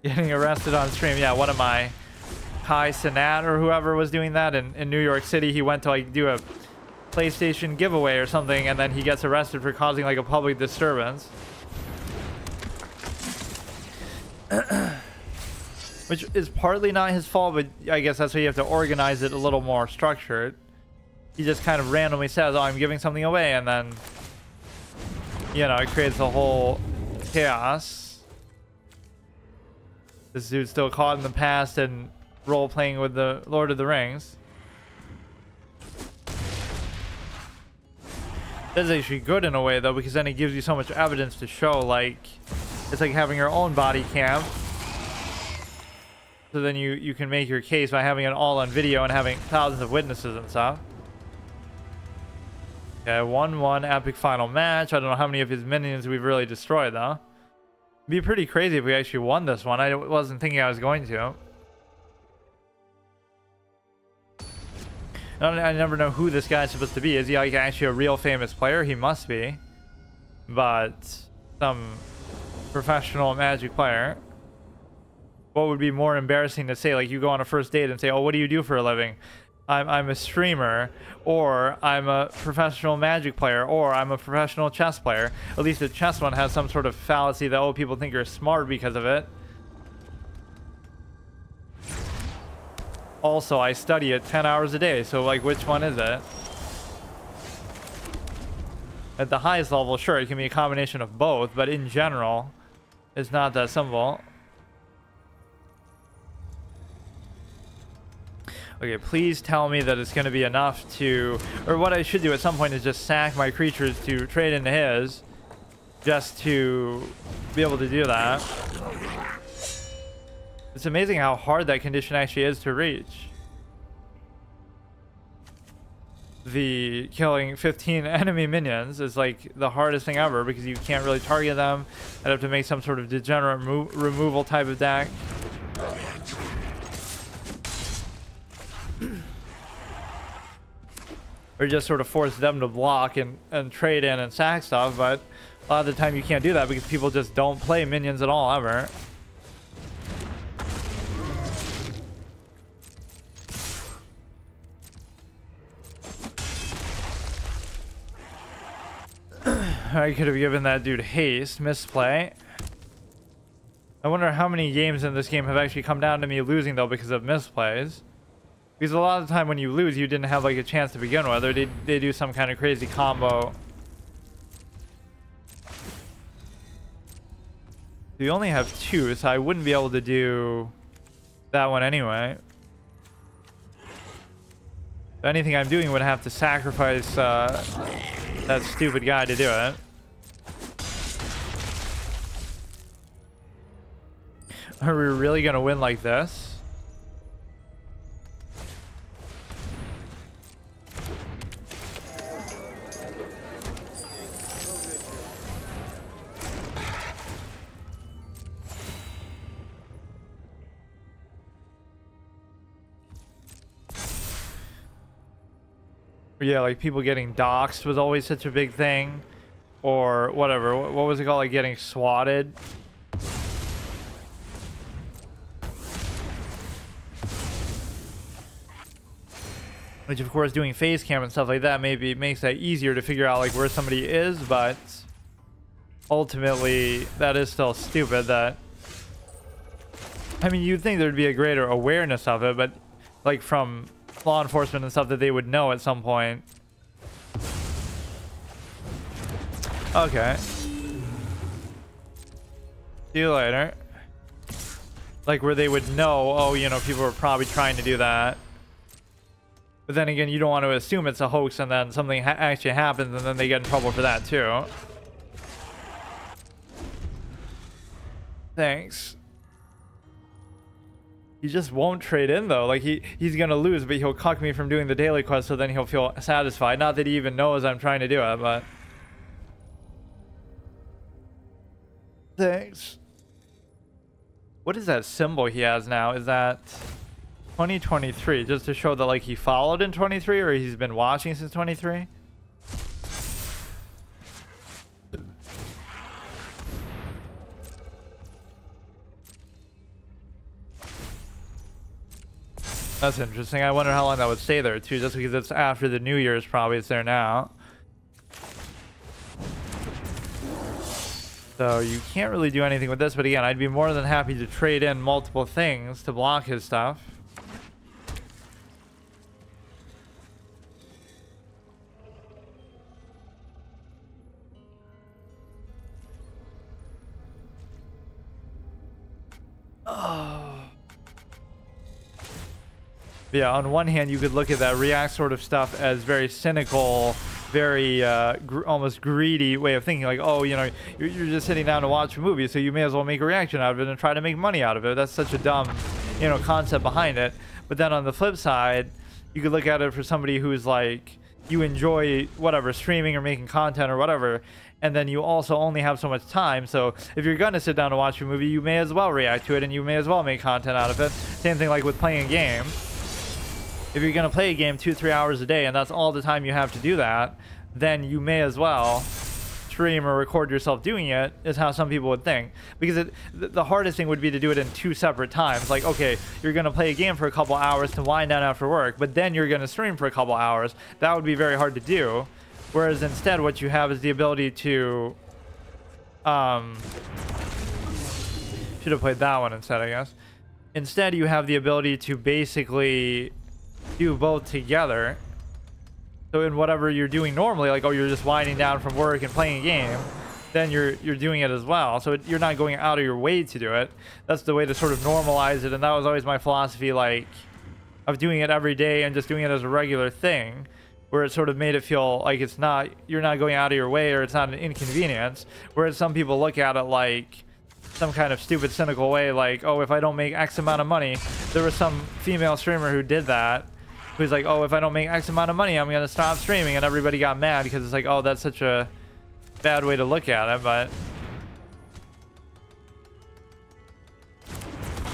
Getting arrested on stream. Yeah, one of my Kai Cenat or whoever was doing that in New York City. He went to like do a PlayStation giveaway or something, and then he gets arrested for causing like a public disturbance. Which is partly not his fault, but I guess that's why you have to organize it a little more structured. He just kind of randomly says, oh, I'm giving something away, and then, you know, it creates a whole chaos. This dude's still caught in the past and role-playing with the Lord of the Rings. That's actually good in a way, though, because then it gives you so much evidence to show, like, it's like having your own body cam. So then you can make your case by having it all on video and having thousands of witnesses and stuff. Okay, 1-1 epic final match. I don't know how many of his minions we've really destroyed though. It'd be pretty crazy if we actually won this one. I wasn't thinking I was going to. I never know who this guy's supposed to be. Is he like actually a real famous player? He must be. But some professional Magic player. What would be more embarrassing to say? Like you go on a first date and say, oh, what do you do for a living? I'm a streamer, or I'm a professional Magic player, or I'm a professional chess player. At least the chess one has some sort of fallacy that, oh, people think you're smart because of it. Also, I study it 10 hours a day, so like which one is it? At the highest level, sure, it can be a combination of both, but in general, it's not that simple. Okay, please tell me that it's going to be enough to... Or what I should do at some point is just sack my creatures to trade into his. Just to be able to do that. It's amazing how hard that condition actually is to reach. The killing 15 enemy minions is like the hardest thing ever because you can't really target them. I'd have to make some sort of degenerate removal type of deck. Or just sort of force them to block and trade in and sack stuff, but a lot of the time you can't do that because people just don't play minions at all ever. I could have given that dude haste, misplay. I wonder how many games in this game have actually come down to me losing though because of misplays. Because a lot of the time when you lose, you didn't have like a chance to begin with, or they do some kind of crazy combo. You only have 2, so I wouldn't be able to do that one anyway. If anything I'm doing would have to sacrifice that stupid guy to do it. Are we really gonna win like this? Yeah, like people getting doxxed was always such a big thing. Or whatever. What was it called? Like getting swatted. Which of course doing face cam and stuff like that maybe makes that easier to figure out like where somebody is, but ultimately that is still stupid. That, I mean, you'd think there'd be a greater awareness of it, but like from law enforcement and stuff that they would know at some point. Okay. See you later. Like where they would know, oh, you know, people are probably trying to do that. But then again, you don't want to assume it's a hoax and then something actually happens and then they get in trouble for that too. Thanks. He just won't trade in though. Like he's gonna lose, but he'll cuck me from doing the daily quest, so then he'll feel satisfied. Not that he even knows I'm trying to do it, but thanks. What is that symbol he has now? Is that 2023? Just to show that like he followed in 23, or he's been watching since 23? That's interesting. I wonder how long that would stay there too, just because it's after the New Year's. Probably it's there now. So you can't really do anything with this, but again, I'd be more than happy to trade in multiple things to block his stuff. Yeah, on one hand, you could look at that react sort of stuff as very cynical, very almost greedy way of thinking. Like, oh, you know, you're just sitting down to watch a movie, so you may as well make a reaction out of it and try to make money out of it. That's such a dumb you know, concept behind it. But then on the flip side, you could look at it for somebody who's like, you enjoy whatever, streaming or making content or whatever, and then you also only have so much time. So if you're gonna sit down and watch a movie, you may as well react to it, and you may as well make content out of it. Same thing like with playing a game. If you're gonna play a game 2-3 hours a day and that's all the time you have to do that, then you may as well stream or record yourself doing it, is how some people would think. Because the hardest thing would be to do it in 2 separate times. Like, okay, you're gonna play a game for a couple hours to wind down after work, but then you're gonna stream for a couple hours. That would be very hard to do. Whereas instead what you have is the ability to should have played that one instead, I guess. Instead you have the ability to basically do both together. So in whatever you're doing normally, like, oh, you're just winding down from work and playing a game, then you're doing it as well. So you're not going out of your way to do it. That's the way to sort of normalize it. And that was always my philosophy, like, of doing it every day and just doing it as a regular thing, where it sort of made it feel like it's not, you're not going out of your way, or it's not an inconvenience. Whereas some people look at it like some kind of stupid, cynical way, like, oh, if I don't make X amount of money. There was some female streamer who did that, who's like, oh, if I don't make X amount of money, I'm gonna stop streaming, and everybody got mad because it's like, oh, that's such a bad way to look at it. But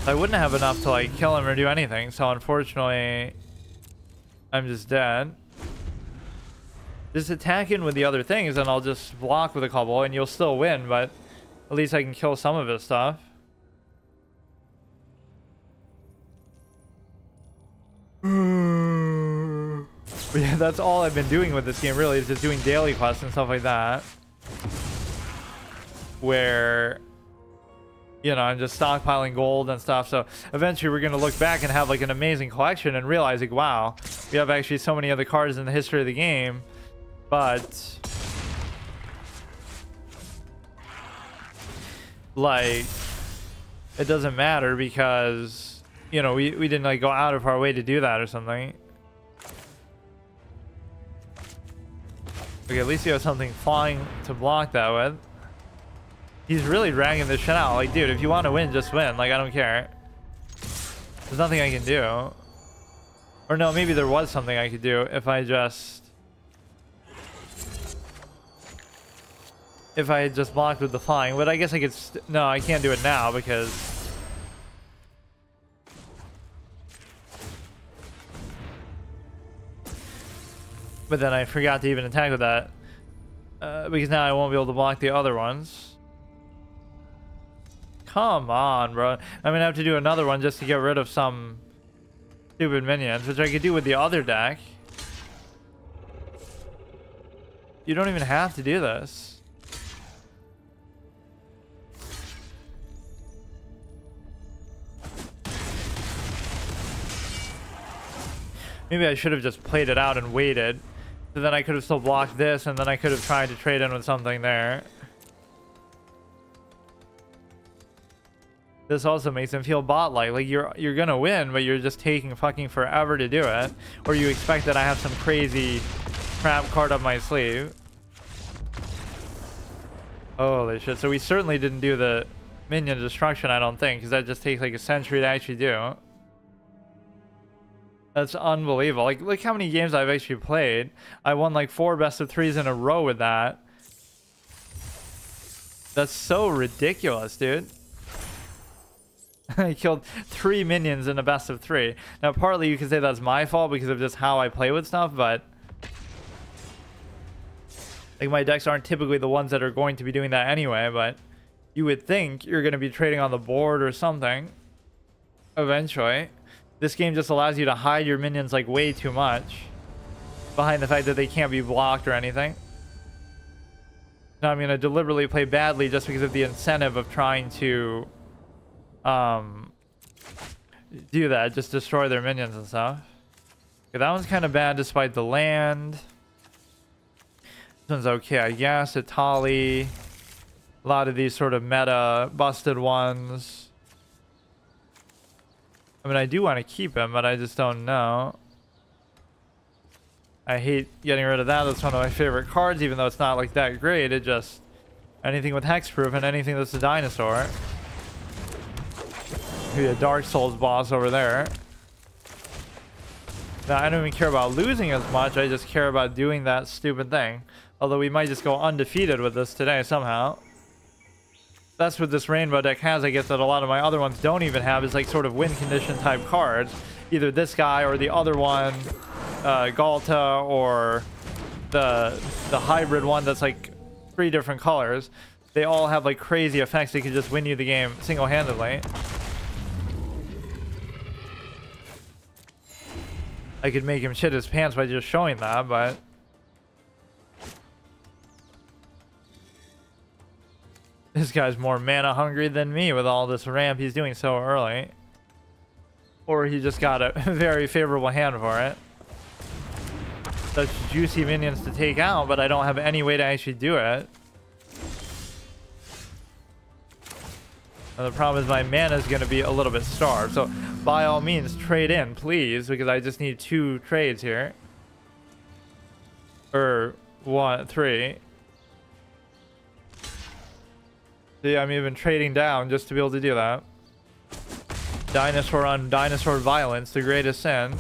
I wouldn't have enough to like kill him or do anything, so unfortunately I'm just dead. Just attack in with the other things and I'll just block with a couple and you'll still win, but at least I can kill some of his stuff. But yeah, that's all I've been doing with this game, really, is just doing daily quests and stuff like that. Where, you know, I'm just stockpiling gold and stuff. So eventually we're going to look back and have like an amazing collection and realize, like, wow, we have actually so many other cards in the history of the game. But like, it doesn't matter because, you know, we didn't like go out of our way to do that or something. Okay, at least you have something flying to block that with. He's really dragging this shit out. Like, dude, if you want to win, just win. Like, I don't care. There's nothing I can do. Or no, maybe there was something I could do if I just... if I had just blocked with the flying. But I guess I could... no, I can't do it now because... but then I forgot to even attack with that. Because now I won't be able to block the other ones. Come on, bro. I'm gonna have to do another one just to get rid of some stupid minions, which I could do with the other deck. You don't even have to do this. Maybe I should have just played it out and waited. So then I could have still blocked this, and then I could have tried to trade in with something there. This also makes him feel bot-like. Like, you're gonna win, but you're just taking fucking forever to do it. Or you expect that I have some crazy crap card up my sleeve. Holy shit. So we certainly didn't do the minion destruction, I don't think, because that just takes like a century to actually do. That's unbelievable. Like, look how many games I've actually played. I won like 4 best of 3s in a row with that. That's so ridiculous, dude. I killed 3 minions in a best of 3. Now, partly you can say that's my fault because of just how I play with stuff, but like, my decks aren't typically the ones that are going to be doing that anyway, but you would think you're going to be trading on the board or something eventually. This game just allows you to hide your minions like way too much behind the fact that they can't be blocked or anything. Now I'm going to deliberately play badly just because of the incentive of trying to do that, just destroy their minions and stuff. Okay, that one's kind of bad despite the land. This one's okay, I guess. Itali. A lot of these sort of meta busted ones. I mean, I do want to keep him, but I just don't know. I hate getting rid of that. That's one of my favorite cards, even though it's not like that great. It just... anything with hexproof and anything that's a dinosaur. Be a Dark Souls boss over there. Now, I don't even care about losing as much. I just care about doing that stupid thing. Although we might just go undefeated with this today somehow. That's what this rainbow deck has, I guess, that a lot of my other ones don't even have, is like sort of win condition type cards. Either this guy or the other one, Galta, or the hybrid one that's like 3 different colors. They all have like crazy effects that could just win you the game single-handedly. I could make him shit his pants by just showing that, but this guy's more mana hungry than me with all this ramp he's doing so early. Or he just got a very favorable hand for it. Such juicy minions to take out, but I don't have any way to actually do it. And the problem is my mana is going to be a little bit starved. So by all means, trade in, please, because I just need 2 trades here. Or 3. See, I'm even trading down just to be able to do that. Dinosaur on dinosaur violence, the greatest sin.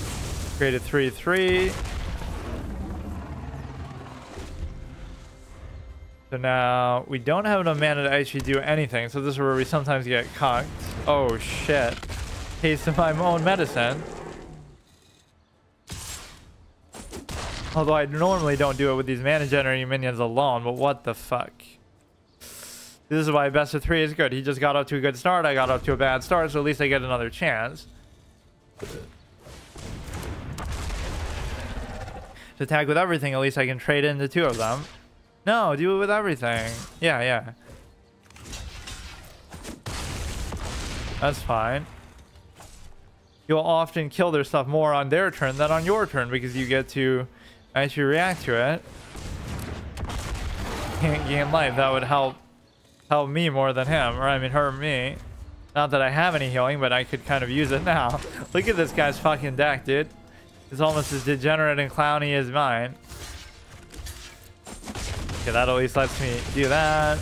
Created 3/3. So now we don't have enough mana to actually do anything. So this is where we sometimes get cocked. Oh shit. Tasting my own medicine. Although I normally don't do it with these mana generating minions alone, but what the fuck. This is why best of 3 is good. He just got up to a good start. I got up to a bad start, so at least I get another chance. To attack with everything, at least I can trade into 2 of them. No, do it with everything. Yeah. That's fine. You'll often kill their stuff more on their turn than on your turn because you get to actually react to it. Can't gain life. That would help me more than him, or I mean hurt me. Not that I have any healing, but I could kind of use it now. Look at this guy's fucking deck, dude. It's almost as degenerate and clowny as mine. Okay, that at least lets me do that.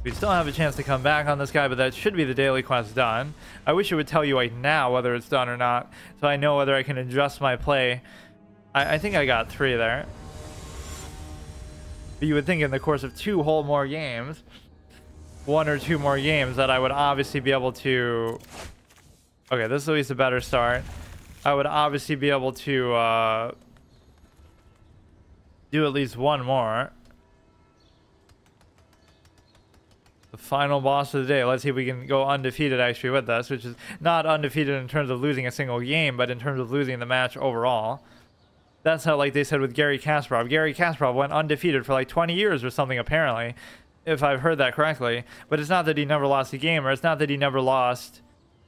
We still have a chance to come back on this guy, but that should be the daily quest done. I wish it would tell you like now whether it's done or not, so I know whether I can adjust my play. I think I got 3 there. But you would think in the course of 2 whole more games, 1 or 2 more games, that I would obviously be able to... Okay, this is at least a better start. I would obviously be able to do at least 1 more. The final boss of the day. Let's see if we can go undefeated actually with this, which is not undefeated in terms of losing a single game, but in terms of losing the match overall. That's how, like they said with Gary Kasparov. Gary Kasparov went undefeated for like 20 years or something, apparently, if I've heard that correctly. But it's not that he never lost a game, or it's not that he never lost,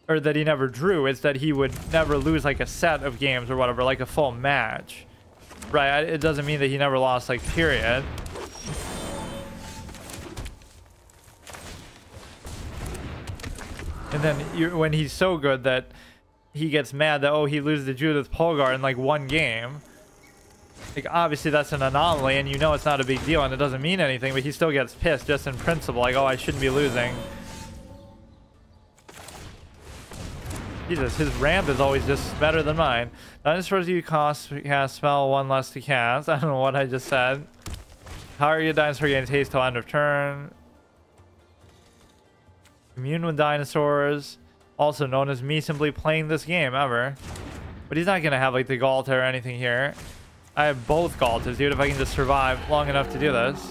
or that he never drew. It's that he would never lose like a set of games or whatever, like a full match. Right? It doesn't mean that he never lost, like, period. And then when he's so good that he gets mad that, oh, he loses to Judith Polgar in like 1 game. Like, obviously that's an anomaly, and you know it's not a big deal, and it doesn't mean anything, but he still gets pissed just in principle. Like, oh, I shouldn't be losing. Jesus, his ramp is always just better than mine. Dinosaurs you cast spell 1 less to cast. I don't know what I just said. Power your dinosaur gains haste till end of turn. Immune with dinosaurs. Also known as me simply playing this game ever. But he's not going to have like the Galta or anything here. I have both Galtas, dude, if I can just survive long enough to do this.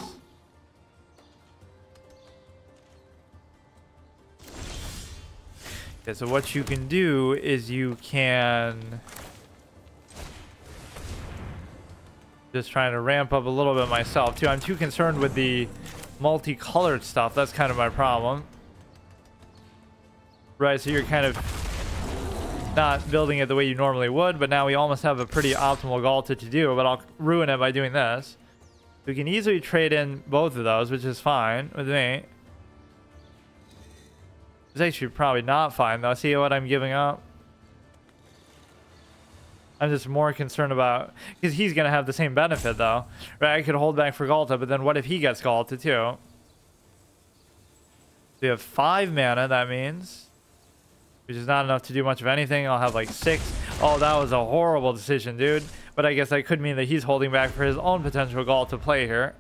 Okay, so what you can do is you can... Just trying to ramp up a little bit myself, too. I'm too concerned with the multicolored stuff. That's kind of my problem. Right, so you're kind of not building it the way you normally would, but now we almost have a pretty optimal Galta to do, but I'll ruin it by doing this. We can easily trade in both of those, which is fine with me. It's actually probably not fine, though. See what I'm giving up? I'm just more concerned about... Because he's going to have the same benefit, though. Right, I could hold back for Galta, but then what if he gets Galta, too? We have 5 mana, that means. Which is not enough to do much of anything. I'll have like 6. Oh, that was a horrible decision, dude. But I guess that could mean that he's holding back for his own potential goal to play here.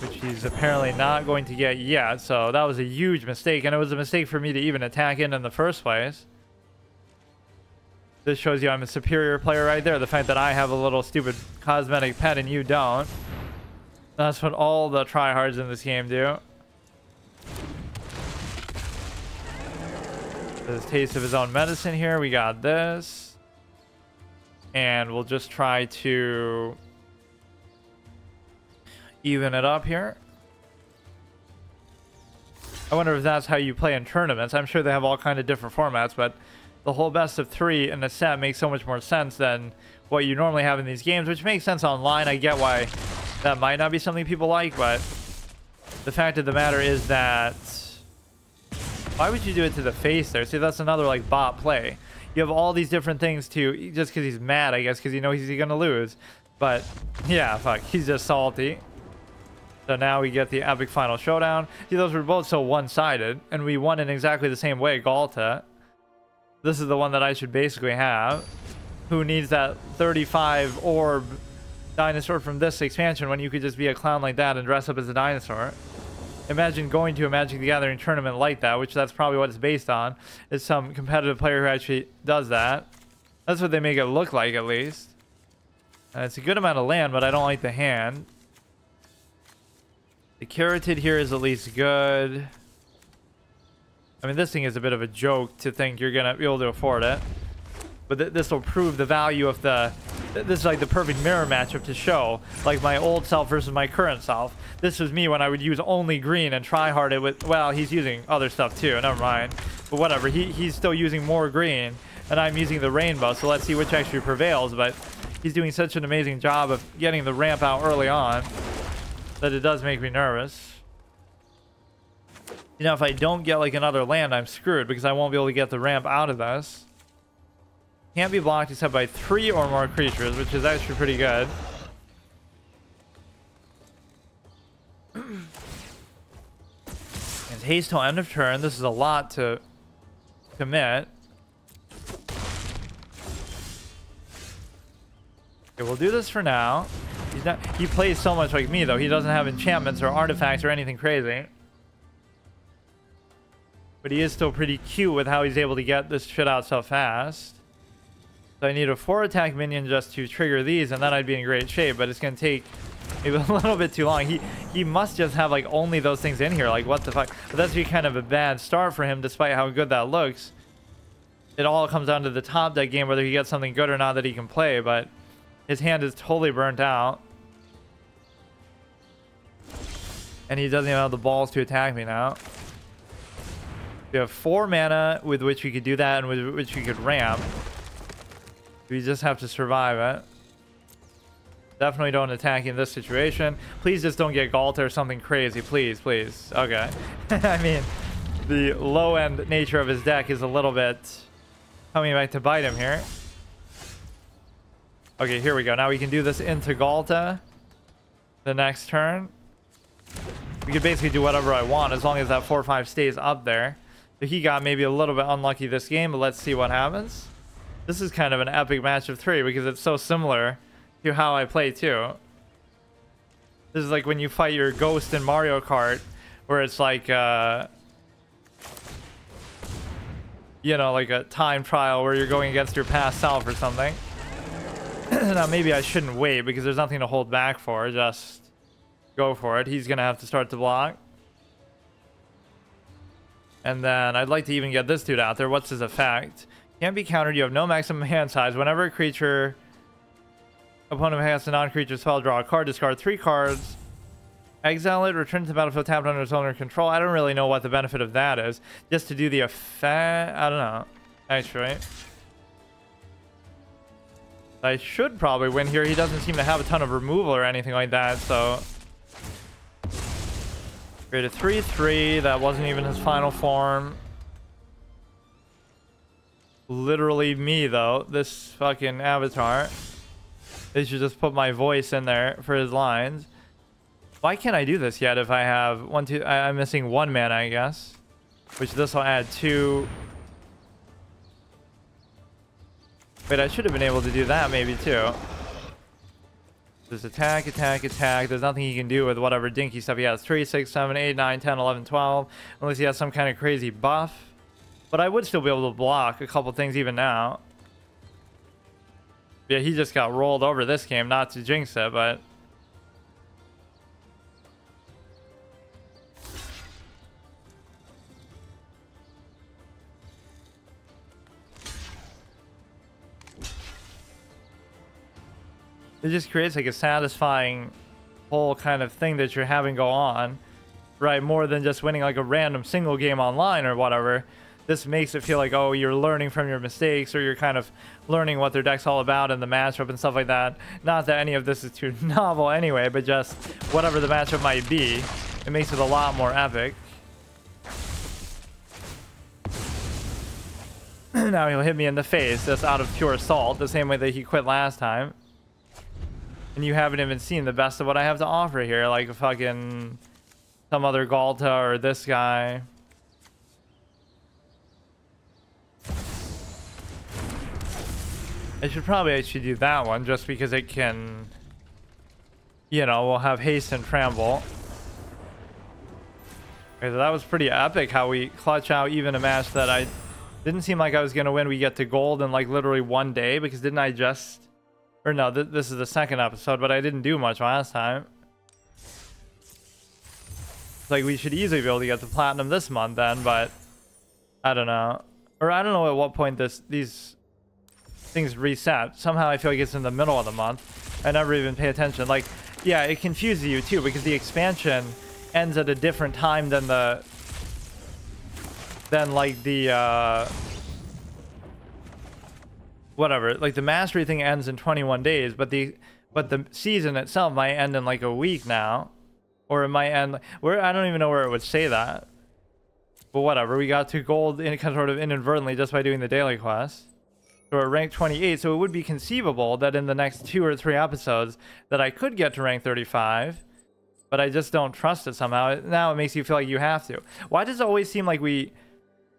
Which he's apparently not going to get yet. So that was a huge mistake. And it was a mistake for me to even attack in the first place. This shows you I'm a superior player right there. The fact that I have a little stupid cosmetic pet and you don't. That's what all the tryhards in this game do. There's a taste of his own medicine here. We got this. And we'll just try to even it up here. I wonder if that's how you play in tournaments. I'm sure they have all kind of different formats, but the whole best of 3 in a set makes so much more sense than what you normally have in these games, which makes sense online. I get why that might not be something people like, but the fact of the matter is that why would you do it to the face there? See, that's another like bot play. You have all these different things to just because he's mad, I guess, because you know he's gonna lose. But yeah, fuck, he's just salty. So now we get the epic final showdown. See, those were both so one-sided, and we won in exactly the same way. Galta. This is the one that I should basically have. Who needs that 35 orb dinosaur from this expansion when you could just be a clown like that and dress up as a dinosaur? Imagine going to a Magic the Gathering tournament like that, which that's probably what it's based on, is some competitive player who actually does that. That's what they make it look like, at least. It's a good amount of land, but I don't like the hand. The carotid here is at least good. I mean, this thing is a bit of a joke to think you're going to be able to afford it. But this will prove the value of the... This is like the perfect mirror matchup to show, like my old self versus my current self. This was me when I would use only green and try hard it with, well, he's using other stuff too, never mind. But whatever, he's still using more green, and I'm using the rainbow, so let's see which actually prevails. But he's doing such an amazing job of getting the ramp out early on that it does make me nervous. You know, if I don't get like another land, I'm screwed because I won't be able to get the ramp out of this. Can't be blocked except by 3 or more creatures, which is actually pretty good. And haste till end of turn. This is a lot to commit. Okay, we'll do this for now. He plays so much like me, though. He doesn't have enchantments or artifacts or anything crazy. But he is still pretty cute with how he's able to get this shit out so fast. So I need a 4-attack minion just to trigger these, and then I'd be in great shape. But it's going to take maybe a little bit too long. He must just have like only those things in here. Like, what the fuck? But that's be kind of a bad start for him, despite how good that looks. It all comes down to the top deck game, whether he gets something good or not that he can play. But his hand is totally burnt out. And he doesn't even have the balls to attack me now. We have 4 mana with which we could do that and with which we could ramp. We just have to survive it. Definitely don't attack in this situation. Please just don't get Galta or something crazy. Please, please. Okay. I mean, the low-end nature of his deck is a little bit coming back to bite him here. Okay, here we go. Now we can do this into Galta the next turn. We can basically do whatever I want as long as that 4/5 stays up there. So he got maybe a little bit unlucky this game, but let's see what happens. This is kind of an epic match of 3 because it's so similar to how I play too. This is like when you fight your ghost in Mario Kart, where it's like, you know, like a time trial where you're going against your past self or something. Now, maybe I shouldn't wait because there's nothing to hold back for. Just go for it. He's going to have to start to block. And then I'd like to even get this dude out there. What's his effect? Can't be countered. You have no maximum hand size. Whenever a creature opponent has a non-creature spell, draw a card, discard 3 cards, exile it, return to the battlefield tapped under its owner control. I don't really know what the benefit of that is. Just to do the effect. I don't know. Actually, I should probably win here. He doesn't seem to have a ton of removal or anything like that, so create a 3/3. That wasn't even his final form. Literally me, though. This fucking avatar. They should just put my voice in there for his lines. Why can't I do this yet if I have one, two... I'm missing 1 mana, I guess. Which this will add 2. Wait, I should have been able to do that maybe too. Just attack, attack, attack. There's nothing he can do with whatever dinky stuff he has. 3, 6, 7, 8, 9, 10, 11, 12. Unless he has some kind of crazy buff. But I would still be able to block a couple things even now. Yeah, he just got rolled over this game. Not to jinx it, but... it just creates like a satisfying whole kind of thing that you're having go on, right? More than just winning like a random single game online or whatever. This makes it feel like, oh, you're learning from your mistakes, or you're kind of learning what their deck's all about in the matchup and stuff like that. Not that any of this is too novel anyway, but just whatever the matchup might be, it makes it a lot more epic. Now he'll hit me in the face just out of pure assault, the same way that he quit last time. And you haven't even seen the best of what I have to offer here, like a fucking some other Galta or this guy. I should probably actually do that one just because it can, you know, we'll have haste and trample. Okay, so that was pretty epic how we clutch out even a match that I didn't seem like I was gonna win. We get to gold in like literally 1 day, because didn't I just... Or no, this is the second episode, but I didn't do much last time. Like, we should easily be able to get the platinum this month then, but I don't know. Or I don't know at what point these things reset. Somehow I feel like it's in the middle of the month. I never even pay attention. Like, yeah, it confuses you too, because the expansion ends at a different time than like the whatever, like the mastery thing ends in 21 days, but the season itself might end in like a week now, or it might end where I don't even know where it would say that. But whatever, we got to gold in sort of inadvertently just by doing the daily quest. So we're rank 28, so it would be conceivable that in the next 2 or 3 episodes that I could get to rank 35, but I just don't trust it somehow. Now it makes you feel like you have to. Why does it always seem like we,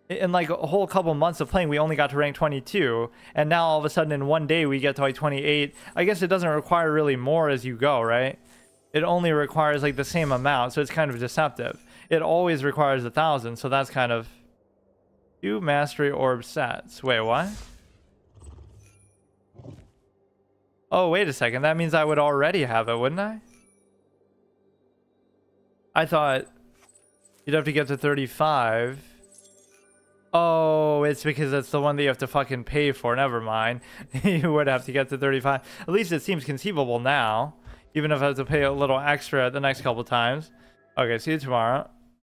in like a whole couple months of playing, we only got to rank 22, and now all of a sudden in 1 day we get to like 28? I guess it doesn't require really more as you go, right? It only requires like the same amount, so it's kind of deceptive. It always requires 1,000, so that's kind of... 2 mastery orb sets. Wait, what? Oh, wait a second. That means I would already have it, wouldn't I? I thought you'd have to get to 35. Oh, it's because it's the one that you have to fucking pay for. Never mind. You would have to get to 35. At least it seems conceivable now, even if I have to pay a little extra the next couple times. Okay, see you tomorrow.